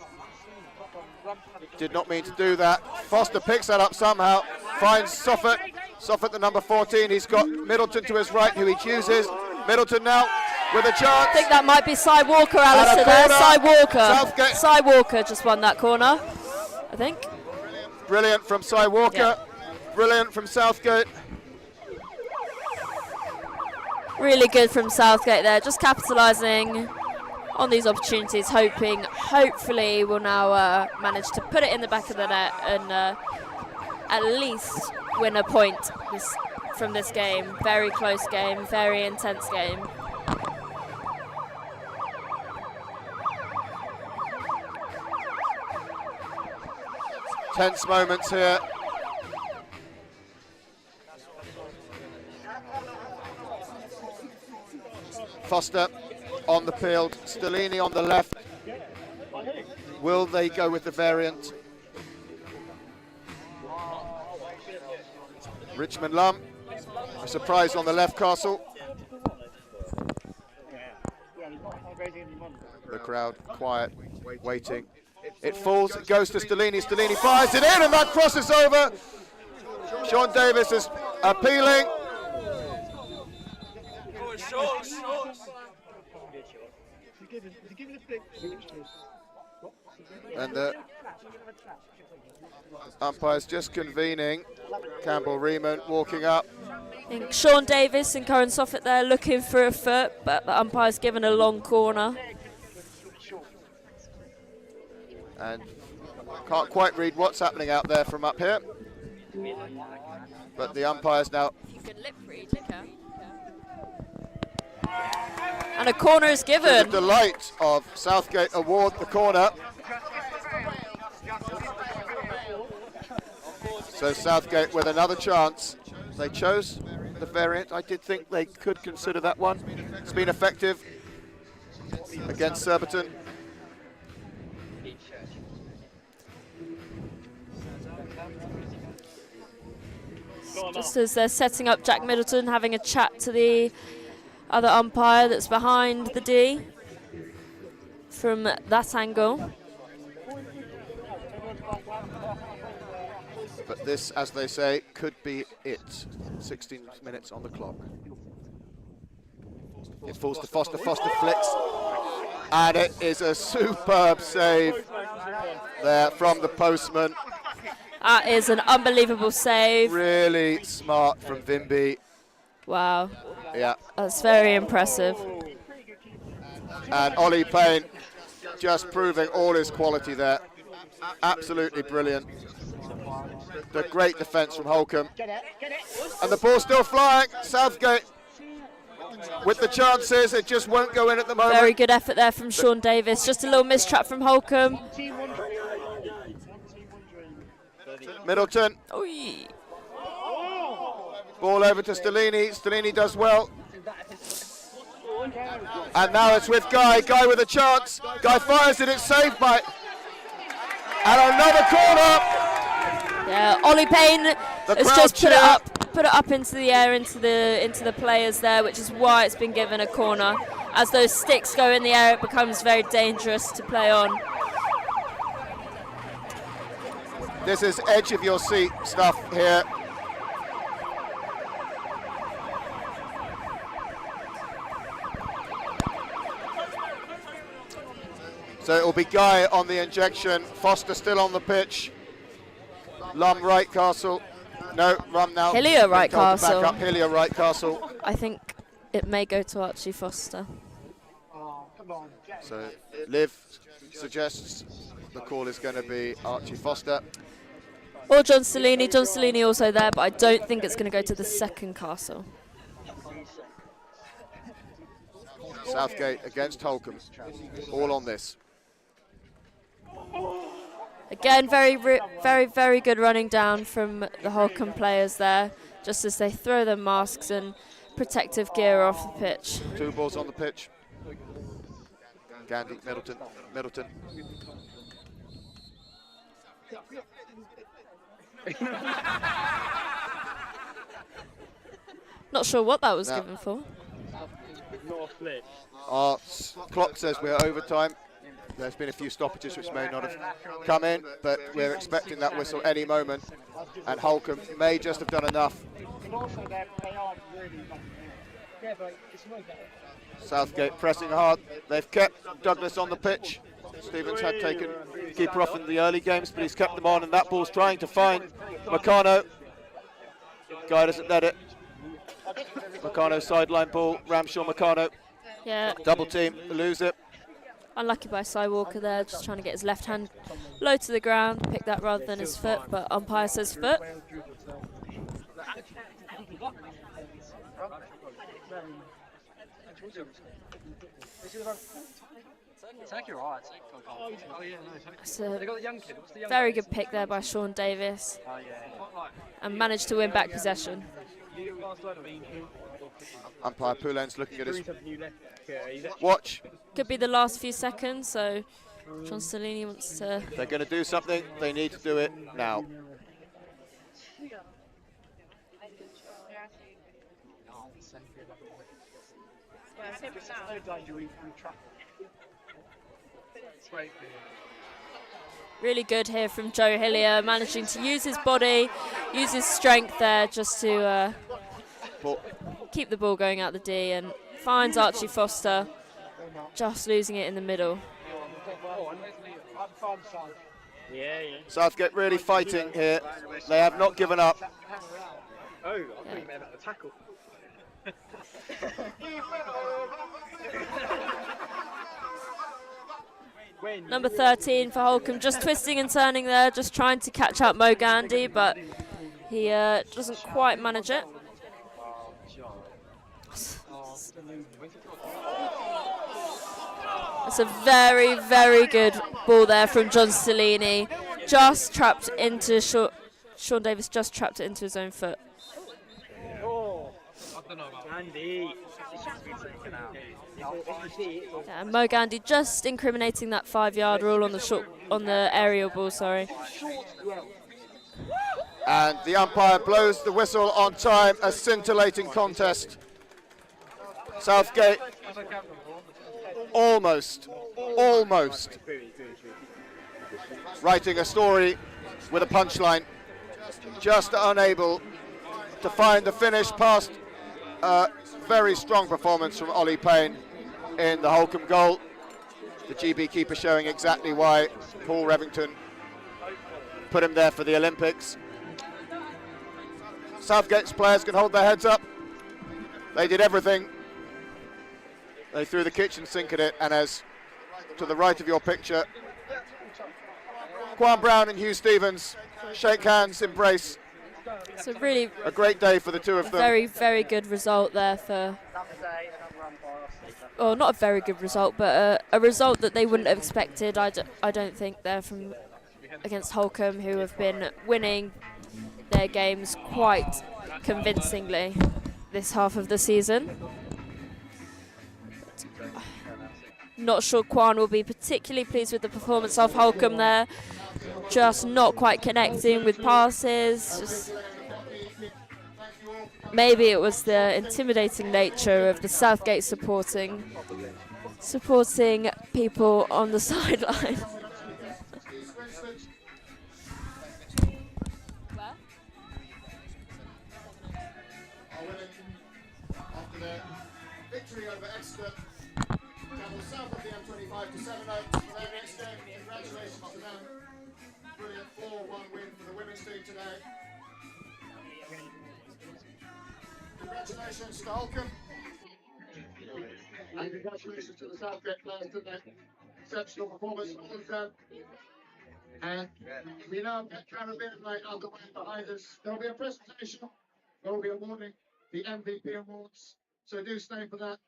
Speaker 1: did not mean to do that. Foster picks that up somehow, finds Soffert. Soffert, the number 14. He's got Middleton to his right, who he chooses. Middleton now with a chance.
Speaker 2: I think that might be Cy Walker, Alastair there. Cy Walker.
Speaker 1: Southgate.
Speaker 2: Cy Walker just won that corner, I think.
Speaker 1: Brilliant from Cy Walker.
Speaker 2: Yeah.
Speaker 1: Brilliant from Southgate.
Speaker 2: Really good from Southgate there, just capitalising on these opportunities, hopefully we'll now manage to put it in the back of the net and at least win a point from this game. Very close game, very intense game.
Speaker 1: Tense moments here. Foster on the field, Stellini on the left. Will they go with the variant? Richmond Lum, a surprise on the left, Castle. The crowd quiet, waiting. It falls, it goes to Stellini. Stellini fires it in, and that crosses over. Sean Davis is appealing. And the umpire's just convening. Campbell Riemann walking up.
Speaker 2: I think Sean Davis and Cohen Soffert there looking for a foot, but the umpire's given a long corner.
Speaker 1: And can't quite read what's happening out there from up here. But the umpire's now.
Speaker 2: You can lip read, Licker. And a corner is given.
Speaker 1: To the delight of Southgate award the corner. So Southgate with another chance. They chose the variant. I did think they could consider that one. It's been effective against Surbiton.
Speaker 2: Just as they're setting up, Jack Middleton having a chat to the other umpire that's behind the D from that angle.
Speaker 1: But this, as they say, could be it. 16 minutes on the clock. It falls to Foster. Foster flicks. And it is a superb save there from the postman.
Speaker 2: That is an unbelievable save.
Speaker 1: Really smart from Vimby.
Speaker 2: Wow.
Speaker 1: Yeah.
Speaker 2: That's very impressive.
Speaker 1: And Ollie Payne just proving all his quality there. Absolutely brilliant. The great defence from Holcombe. And the ball's still flying. Southgate with the chances, it just won't go in at the moment.
Speaker 2: Very good effort there from Sean Davis. Just a little mistrap from Holcombe.
Speaker 1: Middleton.
Speaker 2: Oy.
Speaker 1: Ball over to Stellini. Stellini does well. And now it's with Guy. Guy with a chance. Guy fires it. It's saved by. And another corner.
Speaker 2: Yeah, Ollie Payne has just put it up into the air, into the players there, which is why it's been given a corner. As those sticks go in the air, it becomes very dangerous to play on.
Speaker 1: This is edge of your seat stuff here. So it will be Guy on the injection. Foster still on the pitch. Lum right castle. No, Rum now.
Speaker 2: Hillier right castle.
Speaker 1: Back up. Hillier right castle.
Speaker 2: I think it may go to Archie Foster.
Speaker 1: So Liv suggests the call is going to be Archie Foster.
Speaker 2: Or John Stellini. John Stellini also there, but I don't think it's going to go to the second castle.
Speaker 1: Southgate against Holcombe. All on this.
Speaker 2: Again, very good running down from the Holcombe players there, just as they throw their masks and protective gear off the pitch.
Speaker 1: Two balls on the pitch. Gandy, Middleton.
Speaker 2: Not sure what that was given for.
Speaker 1: Our clock says we're overtime. There's been a few stoppages which may not have come in, but we're expecting that whistle any moment. And Holcombe may just have done enough. Southgate pressing hard. They've kept Douglas on the pitch. Stevens had taken keeper off in the early games, but he's kept them on, and that ball's trying to find Meccano. Guy doesn't let it. Meccano sideline ball. Ramshaw Meccano.
Speaker 2: Yeah.
Speaker 1: Double team, lose it.
Speaker 2: Unlucky by Cy Walker there, just trying to get his left hand low to the ground, pick that rather than his foot, but umpire says foot. It's a very good pick there by Sean Davis, and managed to win back possession.
Speaker 1: Umpire Poulen's looking at his watch.
Speaker 2: Could be the last few seconds, so John Stellini wants to...
Speaker 1: They're going to do something, they need to do it now.
Speaker 2: Really good here from Joe Hillier, managing to use his body, use his strength there just to keep the ball going out the D, and finds Archie Foster, just losing it in the middle.
Speaker 1: Southgate really fighting here. They have not given up.
Speaker 3: Oh, I thought you meant about the tackle.
Speaker 2: Number 13 for Holcombe, just twisting and turning there, just trying to catch up Mo Gandhi, but he doesn't quite manage it. It's a very good ball there from John Stellini. Just trapped into Sean Davis, just trapped it into his own foot. Yeah, Mo Gandhi just incriminating that 5-yard rule on the aerial ball, sorry.
Speaker 1: And the umpire blows the whistle on time. A scintillating contest. Southgate almost writing a story with a punchline, just unable to find the finish past a very strong performance from Ollie Payne in the Holcombe goal. The GB keeper showing exactly why Paul Revington put him there for the Olympics. Southgate's players can hold their heads up. They did everything They threw the kitchen sink at it, and as to the right of your picture, Quan Brown and Hugh Stevens shake hands, embrace.
Speaker 2: It's a really
Speaker 1: A great day for the two of them.
Speaker 2: very, very good result there for, well, not a very good result, but a result that they wouldn't have expected. I don't think they're from against Holcombe, who have been winning their games quite convincingly this half of the season. Not sure Quan will be particularly pleased with the performance of Holcombe there. Just not quite connecting with passes. Just maybe it was the intimidating nature of the Southgate supporting people on the sideline.
Speaker 1: After their victory over Exeter, travel south of the M25 to Sevenoaks for their next game. Congratulations to them. Brilliant 4-1 win for the women's team today. Congratulations to Holcombe.
Speaker 4: And congratulations to the Southgate players today. Exceptional performance, all of them. And we now get Caribbean night underway behind us. There'll be a presentation. There'll be awarding the MVP awards. So do stay for that.